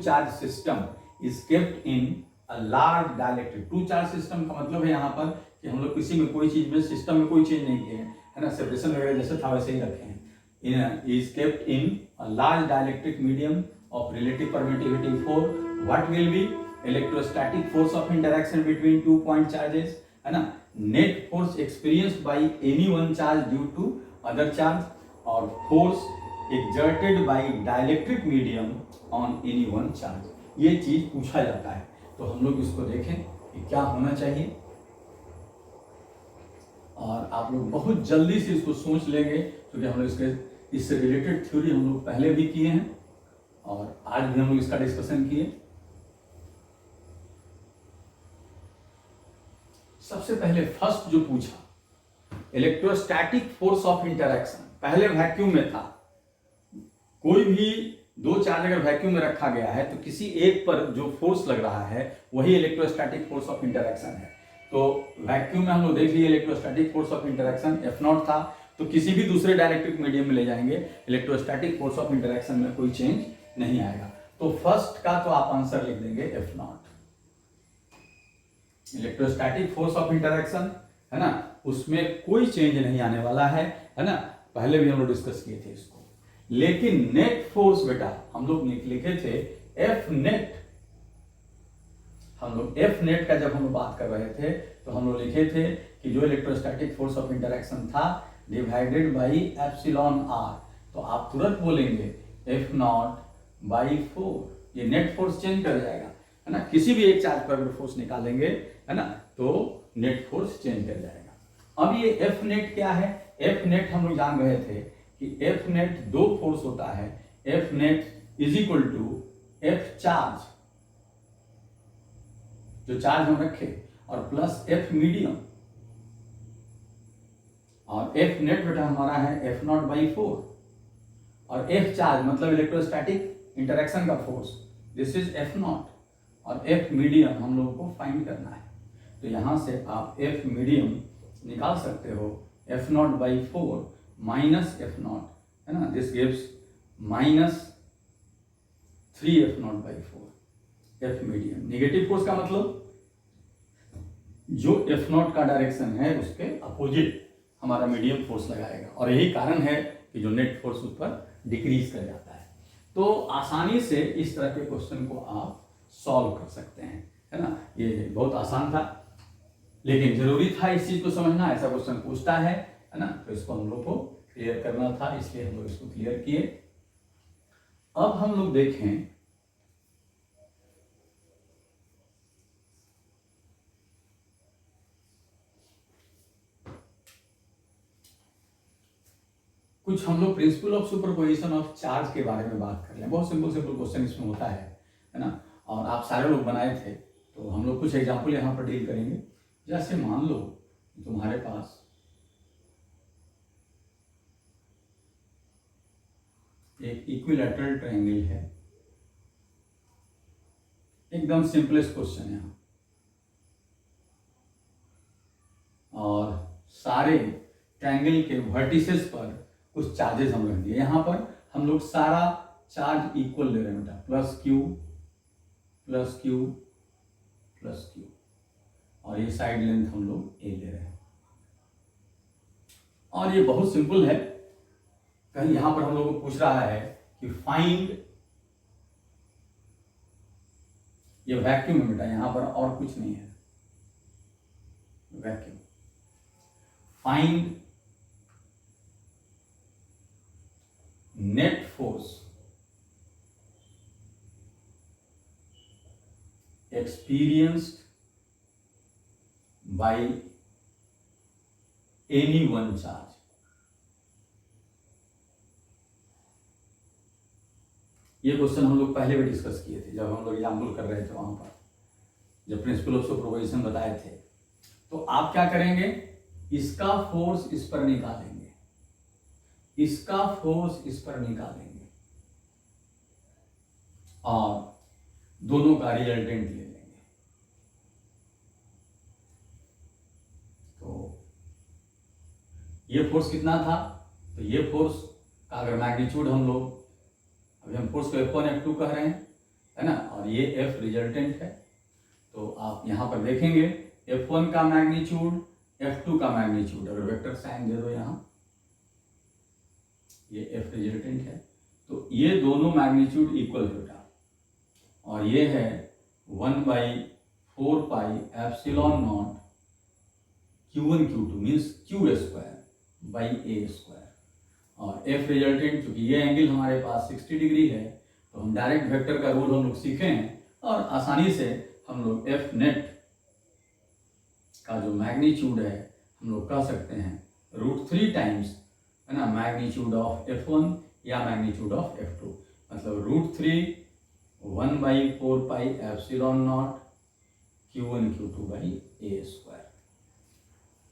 charge system is kept in a large dielectric। Two charge system का मतलब है यहाँ पर कि हम लोग किसी में कोई चीज में सिस्टम में कोई चेंज नहीं किए हैं, है ना, सेपरेशन वगैरह जैसे था वैसे ही रखे हैं। is kept in a large dielectric medium of relative permittivity 4, what will be electrostatic force of interaction between 2 point charges, है ना, net force experienced by any one charge due to other charge, और force exerted by dielectric medium on any one charge। ये चीज पूछा जाता है, तो हम लोग इसको देखें कि क्या होना चाहिए, और आप लोग बहुत जल्दी से इसको सोच लेंगे क्योंकि हम लोग इससे रिलेटेड थ्योरी हम लोग पहले भी किए हैं और आज भी हम लोग इसका डिस्कशन किए। सबसे पहले फर्स्ट जो पूछा इलेक्ट्रोस्टैटिक फोर्स ऑफ इंटरैक्शन, पहले वैक्यूम में था, कोई भी दो चार्ज अगर वैक्यूम में रखा गया है तो किसी एक पर जो फोर्स लग रहा है वही इलेक्ट्रोस्टैटिक फोर्स ऑफ इंटरैक्शन है। तो वैक्यूम में हम लोग देख लिए electrostatic force of interaction F0 था, तो किसी भी दूसरे डाइलेक्ट्रिक मीडियम में ले जाएंगे इलेक्ट्रोस्टैटिक फोर्स ऑफ इंटरैक्शन में कोई चेंज नहीं आएगा। तो फर्स्ट का तो आप आंसर लिख देंगे F0, electrostatic force of interaction, है ना, उसमें कोई चेंज नहीं आने वाला है ना, पहले भी हम लोग डिस्कस किए थे इसको। लेकिन नेट फोर्स बेटा हम लोग लिखे थे F नेट, हम लोग F नेट का जब हम लोग बात कर रहे थे तो हम लोग लिखे थे कि जो इलेक्ट्रोस्टैटिक फोर्स ऑफ इंटरैक्शन था डिवाइडेड बाई एप्सिलॉन r, तो आप तुरंत बोलेंगे F0 बाई 4, ये नेट फोर्स चेंज कर जाएगा, है ना, किसी भी एक चार्ज पर अगर फोर्स निकालेंगे, है ना, तो नेट फोर्स चेंज कर जाएगा। अब ये F नेट क्या है? F नेट हम लोग जान रहे थे कि F नेट दो फोर्स होता है, F net is equal to F charge, जो चार्ज हम रखे, और प्लस F मीडियम, और F नेट बेटा हमारा है F0 बाई 4, और F चार्ज मतलब इलेक्ट्रोस्टैटिक इंटरैक्शन का फोर्स, दिस इज F0, और F मीडियम हम लोग को फाइंड करना है। तो यहां से आप F मीडियम निकाल सकते हो, F0 बाई 4 माइनस F0, है ना, this gives minus 3F0 by 4, F medium. Negative force का मतलब जो F0 का डायरेक्शन है उसके अपोजिट हमारा मीडियम फोर्स लगाएगा, और यही कारण है कि जो नेट फोर्स उस पर डिक्रीज कर जाता है। तो आसानी से इस तरह के क्वेश्चन को आप सॉल्व कर सकते हैं, है ना, ये बहुत आसान था, लेकिन जरूरी था इस चीज को समझना, ऐसा क्वेश्चन पूछता है ना, तो इसको हम लोग को क्लियर करना था, इसलिए हम लोग इसको क्लियर किए। अब हम लोग देखें कुछ, हम लोग principle of superposition of charge के बारे में बात कर लें। बहुत सिंपल सिंपल क्वेश्चन इसमें होता है ना, और आप सारे लोग बनाए थे, तो हम लोग कुछ एग्जाम्पल यहाँ पर डील करेंगे। जैसे मान लो तुम्हारे पास एक इक्विलैटरल ट्रायंगल है, एकदम सिंपलेस्ट क्वेश्चन है, और सारे ट्रायंगल के वर्टिसेस पर कुछ चार्जेस हम रख दिए। यहां पर हम लोग सारा चार्ज इक्वल ले रहे हैं बेटा, plus Q plus Q plus Q, और ये साइड लेंथ हम लोग ए ले रहे हैं। और ये बहुत सिंपल है, कहीं यहां पर हम लोग को पूछ रहा है कि फाइंड, ये वैक्यूम है बेटा, यहां पर और कुछ नहीं है, vacuum. Find net force experienced by any one charge। ये क्वेश्चन हम लोग पहले भी डिस्कस किए थे, जब हम लोग एग्जाम्पल कर रहे थे वहां पर, जब प्रिंसिपल ऑफ सुपरपोजिशन बताए थे। तो आप क्या करेंगे, इसका फोर्स इस पर निकालेंगे, इसका फोर्स इस पर निकालेंगे, और दोनों का रिजल्टेंट ले लेंगे। तो ये फोर्स कितना था, तो ये फोर्स का अगर मैग्नीट्यूड हम लोग, अभी हम फोर्स को F1 F2 कह रहे हैं, है ना, और ये F रिजल्टेंट है, तो आप यहां पर देखेंगे F1 का मैग्नीट्यूड F2 का मैग्नीट्यूड, अगर वेक्टर साइन दे दो यहां, ये F रिजल्टेंट है, तो ये दोनों मैग्नीट्यूड इक्वल होगा, और ये है 1/4 pi epsilon not Q1 Q2 means Q square by A square, और F रिजल्टेंट, चूंकि ये एंगल हमारे पास 60 डिग्री है, तो हम डायरेक्ट वेक्टर का रूल हम लोग सीखे हैं, और आसानी से हम लोग F नेट का जो मैग्नीट्यूड है हम लोग कह सकते हैं √3 टाइम्स, है ना, मैग्नीट्यूड ऑफ F1 या मैग्नीट्यूड ऑफ F2, मतलब √3 1/4 pi epsilon not Q1 Q2 by A square.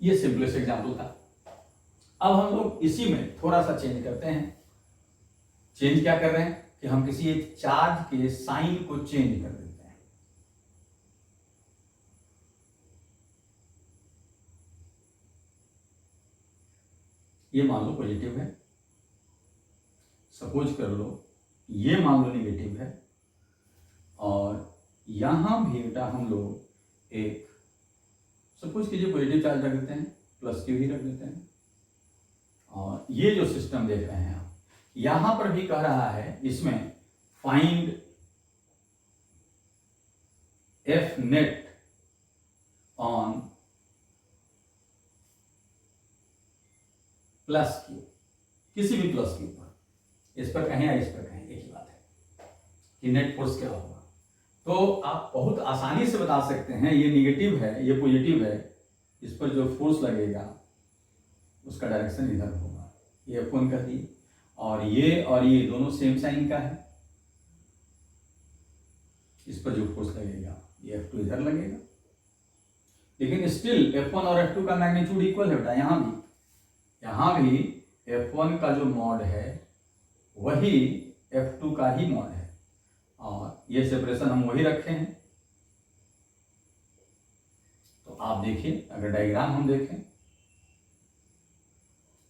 ये सिंपलेस्ट एग्जाम्पल था। अब हम लोग इसी में थोड़ा सा चेंज करते हैं, चेंज क्या कर रहे हैं कि हम किसी एक चार्ज के साइन को चेंज कर देते हैं। ये मान लो पॉजिटिव है, सपोज कर लो ये मान लो नेगेटिव है, और यहां भी बेटा हम लोग एक सपोज कीजिए पॉजिटिव चार्ज रख देते हैं, प्लस क्यू ही रख देते हैं। और ये जो सिस्टम देख रहे हैं आप, यहां पर भी कह रहा है इसमें find F net on plus Q, किसी भी प्लस क्यू पर, इस पर कहें या इस पर कहें एक ही बात है कि नेट फोर्स क्या होगा। तो आप बहुत आसानी से बता सकते हैं ये निगेटिव है ये पॉजिटिव है, इस पर जो फोर्स लगेगा उसका डायरेक्शन इधर होगा, ये F1 कह दिए। और ये दोनों सेम साइन का है, इस पर जो फोर्स लगेगा ये F2 इधर लगेगा। लेकिन स्टिल F1 और F2 का मैग्नीट्यूड इक्वल है बेटा। यहां भी F1 का जो मॉड है वही F2 का ही मॉड है, और ये सेपरेशन हम वही रखे हैं। तो आप देखिए, अगर डायग्राम हम देखें,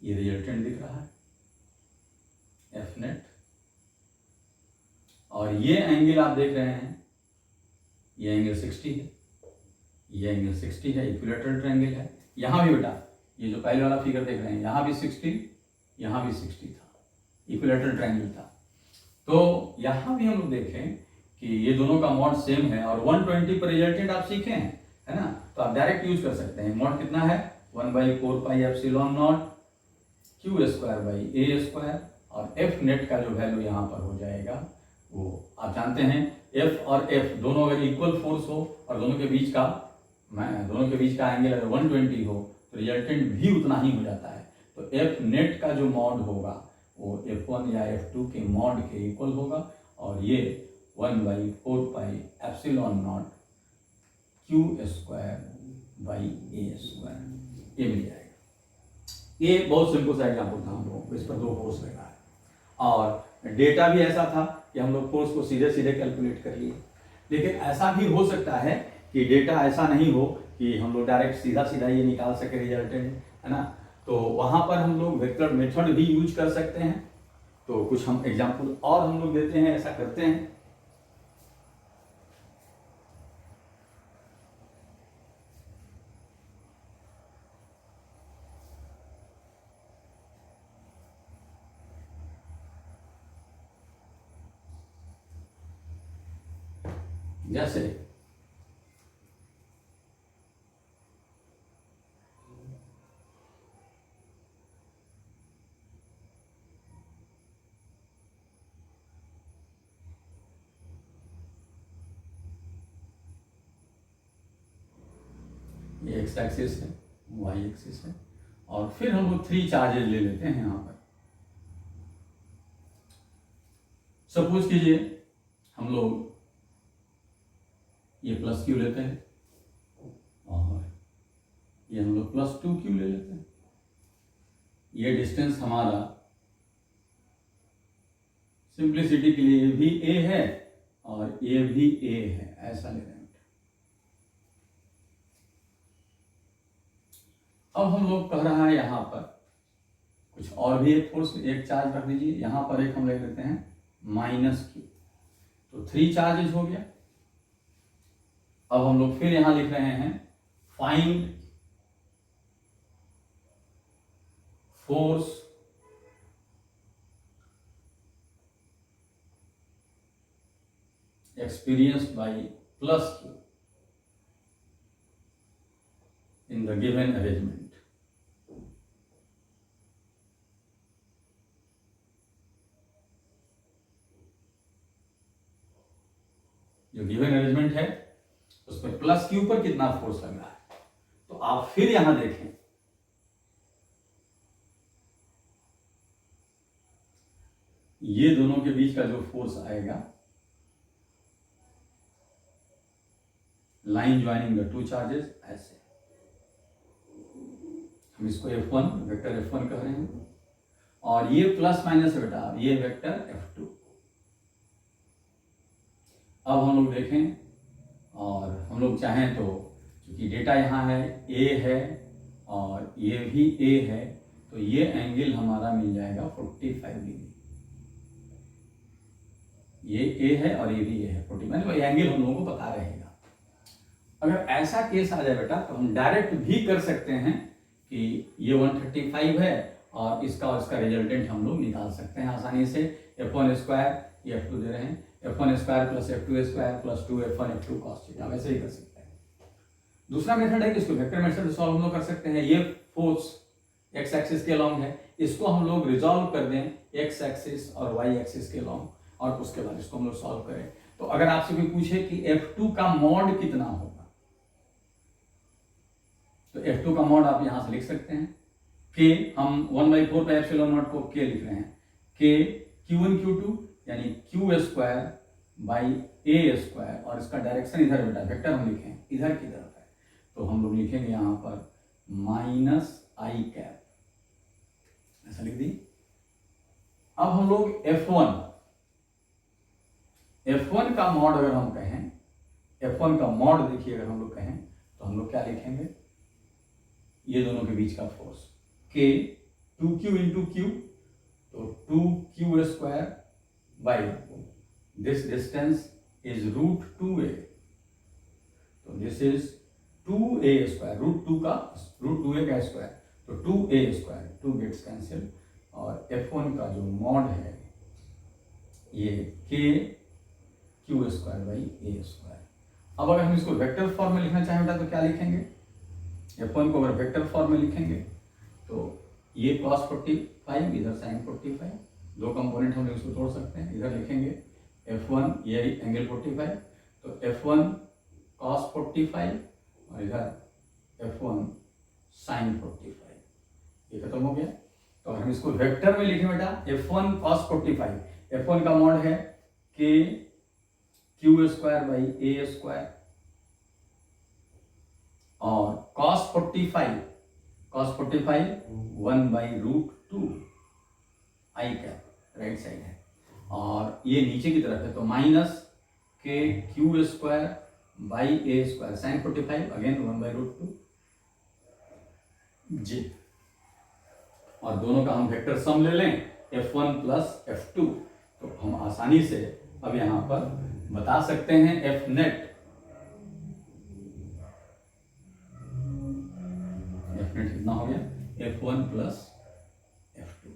ये रिजल्टेंट दिख रहा है एफ नेट, और ये एंगल आप देख रहे हैं, ये एंगल 60 है, ये एंगल 60 है, इक्विलेटरल ट्रायंगल है। यहां भी बेटा ये जो पहले वाला फिगर देख रहे हैं, यहां भी 60, यहां भी 60 था, इक्विलेटरल ट्रायंगल था। तो यहां भी हम लोग देखें कि ये दोनों का मॉड सेम है, और 120 पर रिजल्टेंट आप सीखे हैं, है ना। तो आप डायरेक्ट यूज कर सकते हैं। मॉड कितना है 1/4 pi epsilon not Q square by A square, और एफ नेट का जो वैल्यू यहाँ पर हो जाएगा वो आप जानते हैं, एफ और एफ दोनों अगर इक्वल फोर्स हो और दोनों के बीच का एंगल अगर 120 हो तो रिजल्टेंट भी उतना ही हो जाता है। तो एफ नेट का जो मॉड होगा वो F1 या F2 के मॉड के इक्वल होगा, और ये 1/4 pi epsilon not Q square by A square, ये मिल जाएगा। ये बहुत सिंपल सा एग्जाम्पल था हम लोगों को, इस पर 2 फोर्स लगा है, और डेटा भी ऐसा था कि हम लोग फोर्स को सीधे सीधे कैलकुलेट कर लिए। लेकिन ऐसा भी हो सकता है कि डेटा ऐसा नहीं हो कि हम लोग डायरेक्ट सीधा सीधा ये निकाल सके रिजल्टेंट, है ना। तो वहां पर हम लोग वेक्टर मेथड भी यूज कर सकते हैं। तो कुछ हम एग्जाम्पल और हम लोग देते हैं, ऐसा करते हैं। जैसे ये एक्स एक्सिस है, वाई एक्सिस है, और फिर हम लोग 3 चार्जेज ले लेते हैं यहाँ पर। सपोज कीजिए हम लोग ये प्लस क्यू लेते हैं, और ये हम लोग +2 क्यू ले लेते हैं। ये डिस्टेंस हमारा सिंप्लिसिटी के लिए भी ए है और ये भी ए है, ऐसा ले रहे हैं। अब हम लोग कह रहा है यहाँ पर कुछ और भी एक फोर्स, एक चार्ज रख दीजिए। यहाँ पर एक हम ले लेते हैं -Q, तो 3 चार्जेस हो गया। अब हम लोग फिर यहां लिख रहे हैं find force experienced by +Q in the given arrangement. जो गिवन अरेंजमेंट है उस पर +Q पर कितना फोर्स लग रहा है। तो आप फिर यहां देखें, ये दोनों के बीच का जो फोर्स आएगा, लाइन ज्वाइनिंग द 2 चार्जेस, ऐसे हम इसको F1 वेक्टर F1 कह रहे हैं, और ये प्लस माइनस है बेटा, ये वेक्टर F2। अब हम लोग देखें और हम लोग चाहें तो क्योंकि डेटा यहाँ है A है और ये भी A है, तो ये एंगल हमारा मिल जाएगा 45 डिग्री। ये A है और ये भी A है 45, मतलब एंगल हम लोगों को पता रहेगा। अगर ऐसा केस आ जाए बेटा तो हम डायरेक्ट भी कर सकते हैं कि ये 135 है और इसका रिजल्टेंट हम लोग निकाल सकते हैं आसानी से। F1 स्क्वायर, ये F2 दे रहे हैं, F1 square plus F2 square plus 2F1 F2 cos theta, वैसे ही कर सकते हैं। दूसरा मेथड है कि इसको वेक्टर मेथड से सॉल्व हम लोग कर सकते हैं। ये फोर्स एक्स एक्सिस के अलोंग है, इसको हम लोग रिजॉल्व कर दें एक्स एक्सिस और वाई एक्सिस के अलोंग, और उसके बाद इसको हम लोग सॉल्व करें। तो अगर आपसे कोई पूछे कि F2 का मॉड कितना होगा, तो F2 का मॉड आप यहां से लिख सकते हैं K, हम 1/4 पे एप्सिलॉन नॉट को K लिख रहे हैं, K Q1 Q2 यानी Q square by A square, और इसका डायरेक्शन इधर बेटा वेक्टर हम लिखें इधर की तरफ है, तो हम लोग लिखेंगे यहां पर माइनस आई कैप, ऐसा लिख दी। अब हम लोग F1 का मॉड अगर हम कहें, F1 का मॉड देखिए अगर हम लोग कहें तो हम लोग क्या लिखेंगे, ये दोनों के बीच का force K 2Q into Q, तो 2Q square by this distance is root 2A, तो this is 2A square, root 2A का स्क्वायर, तो 2A स्क्वायर, 2 गेट्स कैंसिल, और F1 का जो मॉड है ये K Q square by A square. अब अगर हम इसको वेक्टर फॉर्म में लिखना चाहें बेटा तो क्या लिखेंगे, F1 को अगर वेक्टर फॉर्म में लिखेंगे तो ये cos 45 इधर sin 45, दो कंपोनेंट हम लोग इसको तोड़ सकते हैं, इधर लिखेंगे F1 ये एंगल 45, तो F1 cos 45 और इधर F1 sin 45, ये खत्म हो गया। तो हम इसको वेक्टर में लिखें बेटा F1 cos 45, F1 का मॉड है K Q square by A square, और cos 45 1 by root 2 I cap right side है, और ये नीचे की तरफ है तो minus K Q square by A square sine 45 again 1 by root 2 जी, और दोनों का हम वेक्टर सम ले लें F1 प्लस F2, तो हम आसानी से अब यहां पर बता सकते हैं F नेट कितना हो गया, F1 प्लस F2।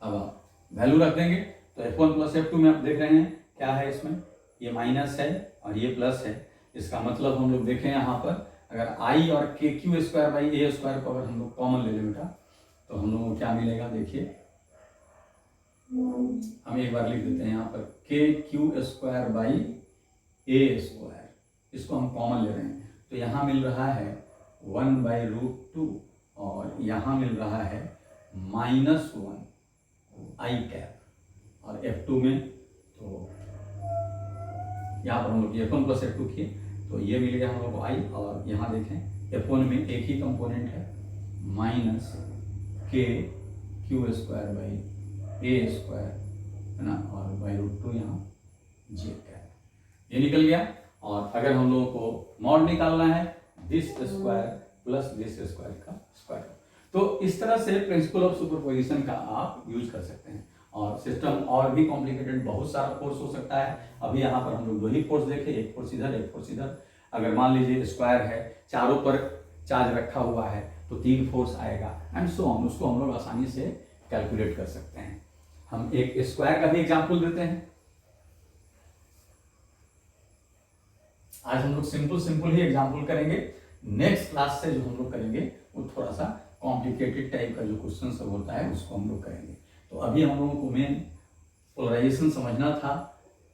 अब आप वैल्यू रख देंगे तो F1 प्लस F2 में आप देख रहे हैं क्या है, इसमें ये माइनस है और ये प्लस है, इसका मतलब हम लोग देखें यहाँ पर अगर I और K Q square by A square को अगर हम लोग कॉमन ले लें बेटा तो हम लोग को क्या मिलेगा, देखिए हम एक बार लिख देते हैं यहाँ पर K Q square by A square, इसको हम कॉमन ले रहे हैं, तो यहाँ मिल रहा है 1 बाई रूट 2 और यहाँ मिल रहा है -1 आई कैप, और F2 में तो यहाँ पर हम लोग F1 प्लस F2 किए तो ये मिल गया हम लोग को आई, और यहाँ देखें F1 में एक ही कंपोनेंट है minus K Q square by A square है ना, और बाई रूट 2 यहाँ J कैप, ये निकल गया। और अगर हम लोगों को मॉड निकालना है this square plus this square का स्क्वायर, तो इस तरह से प्रिंसिपल ऑफ सुपरपोजिशन का आप यूज कर सकते हैं। और सिस्टम और भी कॉम्प्लिकेटेड बहुत सारा फोर्स हो सकता है, अभी यहाँ पर हम लोग दो ही फोर्स देखे, एक फोर्स इधर एक फोर्स इधर। अगर मान लीजिए स्क्वायर है, चारों पर चार्ज रखा हुआ है तो 3 फोर्स आएगा एंड सो ऑन, उसको हम लोग आसानी से कैलकुलेट कर सकते हैं। हम एक स्क्वायर का भी एग्जाम्पल देते हैं। आज हम लोग सिंपल ही एग्जाम्पल करेंगे, नेक्स्ट क्लास से जो हम लोग करेंगे वो थोड़ा सा कॉम्प्लिकेटेड टाइप का जो क्वेश्चन सब होता है उसको हम लोग करेंगे। तो अभी हम लोगों को मेन पोलराइजेशन समझना था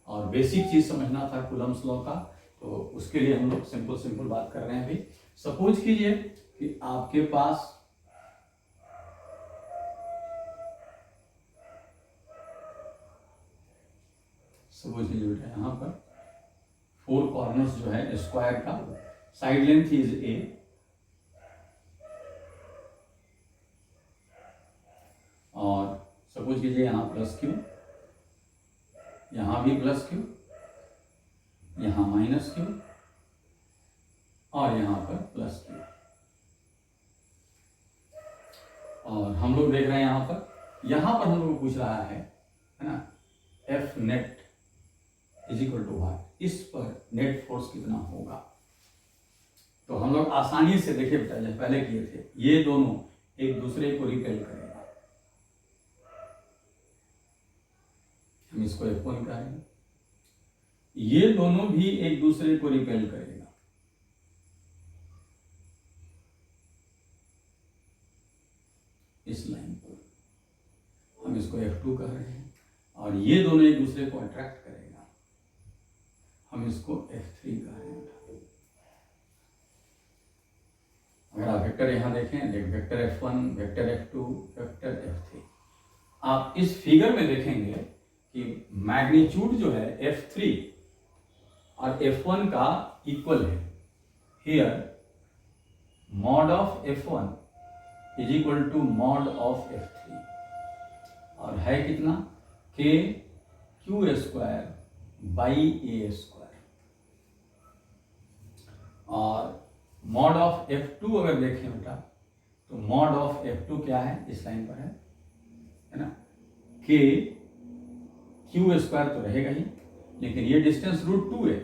और बेसिक चीज समझना था कूलम्स लॉ का, तो उसके लिए हम लोग सिंपल बात कर रहे हैं। अभी सपोज कीजिए कि आपके पास सपोज कीजिए बेटा यहाँ पर 4 कॉर्नर्स जो है स्क्वायर का side length is A, suppose कीजिए यहाँ प्लस क्यू, यहाँ भी प्लस क्यू, यहाँ माइनस क्यू और यहाँ पर प्लस क्यू। और हम लोग देख रहे हैं यहाँ पर हम लोग पूछ रहा है ना, F net is equal to what, इस पर नेट फोर्स कितना होगा। तो हम लोग आसानी से देखिए बेटा, जैसे पहले किए थे, ये दोनों एक दूसरे को रिपेल करेगा। हम इसको F1 कहेंगे, ये दोनों भी एक दूसरे को रिपेल करेगा। इस लाइन पर हम इसको F2 कह रहे हैं, और ये दोनों एक दूसरे को अट्रैक्ट करेगा, हम इसको F3 कह रहे हैं। अगर आप वेक्टर यहां देखें, vector F1, vector F2, vector F3, आप इस फिगर में देखेंगे कि मैग्नीट्यूड जो है F3 और F1 का इक्वल है। Here mod of F1 is equal to mod of F3, और है कितना, k q square by a square. और मॉड ऑफ F2 अगर देखें बेटा, तो मॉड ऑफ F2 क्या है, इस लाइन पर है ना, k q स्क्वायर तो रहेगा ही, लेकिन ये डिस्टेंस √2a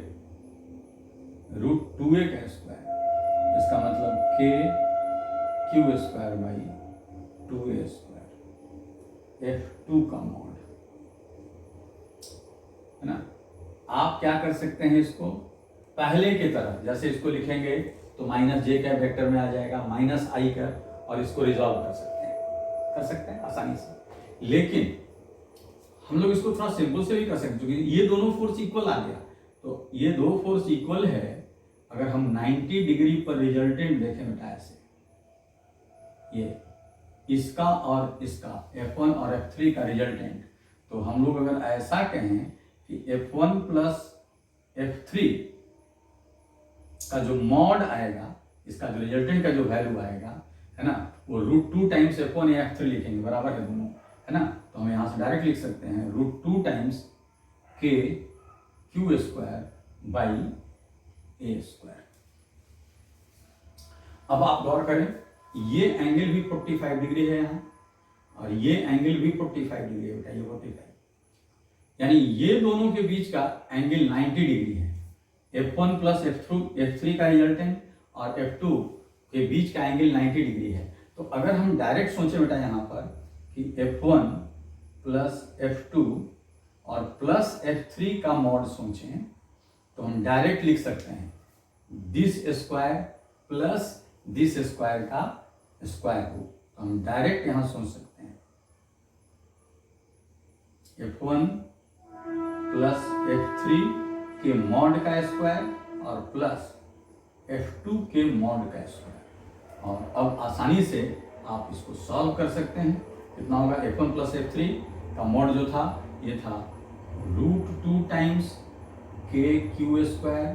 का स्क्वायर, इसका मतलब k q square by 2a square, F2 का मॉड है ना। आप क्या कर सकते हैं, इसको पहले की तरह जैसे इसको लिखेंगे तो माइनस जे कैप वेक्टर में आ जाएगा, माइनस आई का, और इसको रिजॉल्व कर सकते हैं आसानी से। लेकिन हम लोग इसको थोड़ा सिंपल से भी कर सकते हैं, क्योंकि ये दोनों फोर्स इक्वल आ गया, तो ये दो फोर्स इक्वल है। अगर हम 90 डिग्री पर रिजल्टेंट देखें बेटा, ऐसे ये इसका और इसका F1 और F3 का रिजल्टेंट, तो हम लोग अगर ऐसा कहें कि F1 प्लस F3 का जो मॉड आएगा, इसका जो रिजल्टेंट का जो वैल्यू आएगा है ना, वो √2 टाइम्स F1 या F3 लिखेंगे, बराबर है दोनों, है ना। तो हम यहाँ से डायरेक्ट लिख सकते हैं √2 times k q square by a square. अब आप गौर करें, ये एंगल भी 45 डिग्री है यहाँ, और ये एंगल भी 45 डिग्री है बेटा, ये 45, यानी ये दोनों के बीच का एंगल 90 डिग्री है। F1 प्लस F3 का रिजल्टेंट और F2 के बीच का एंगल 90 डिग्री है। तो अगर हम डायरेक्ट सोचे बेटा यहाँ पर कि F1 प्लस F2 और प्लस F3 का मॉड सोचें, तो हम डायरेक्ट लिख सकते हैं this square plus this square का स्क्वायर रूट। तो हम डायरेक्ट यहाँ सोच सकते हैं F1 प्लस F3 के मॉड का स्क्वायर और प्लस F2 के मॉड का स्क्वायर। और अब आसानी से आप इसको सॉल्व कर सकते हैं। कितना होगा, F1 प्लस F3 का मॉड जो था, ये था √2 times k q square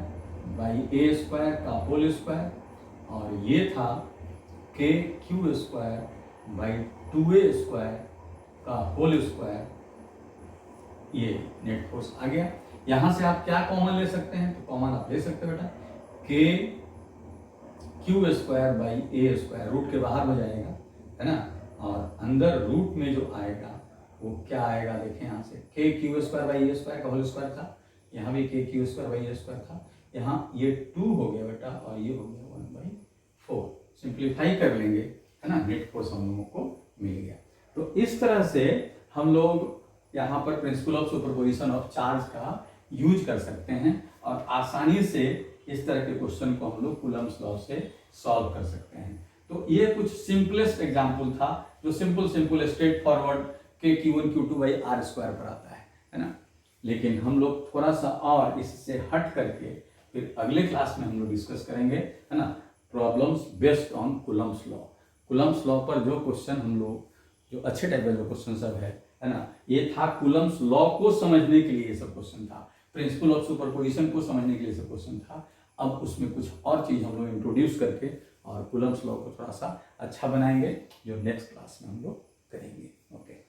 by a square का होल स्क्वायर, और ये था k q square by 2a square का होल स्क्वायर। ये नेट फोर्स आ गया। यहां से आप क्या कॉमन ले सकते हैं, तो कॉमन आप ले सकते हैं बेटा k q square by a square, root के बाहर हो जाएगा, है ना, और अंदर रूट में जो आएगा वो क्या आएगा, देखें यहाँ से k q square by a square का होल स्क्वायर था, यहाँ भी k q square by a square था, यहाँ ये 2 हो गया बेटा, और ये हो गया 1/4। सिंप्लीफाई कर लेंगे, है ना, नेट फोर्स हम लोगों को मिल गया। तो इस तरह से हम लोग यहाँ पर principle of superposition of charge का यूज कर सकते हैं, और आसानी से इस तरह के क्वेश्चन को हम लोग कूलम्स लॉ से सॉल्व कर सकते हैं। तो ये कुछ सिंपलेस्ट एग्जाम्पल था, जो सिंपल स्ट्रेट फॉरवर्ड के Q1 Q2 by R square पर आता है ना। लेकिन हम लोग थोड़ा सा और इससे हट करके फिर अगले क्लास में हम लोग डिस्कस करेंगे, है ना, problems based on Coulomb's law. Coulomb's law पर जो क्वेश्चन हम लोग, जो अच्छे टाइप का जो क्वेश्चन सब है ना, ये था कूलम्स लॉ को समझने के लिए ये सब क्वेश्चन था, प्रिंसिपल ऑफ सुपरपोजिशन को समझने के लिए सब क्वेश्चन था। अब उसमें कुछ और चीज हम लोग इंट्रोड्यूस करके और कूलम्स लॉ को थोड़ा सा अच्छा बनाएंगे, जो नेक्स्ट क्लास में हम लोग करेंगे। ओके।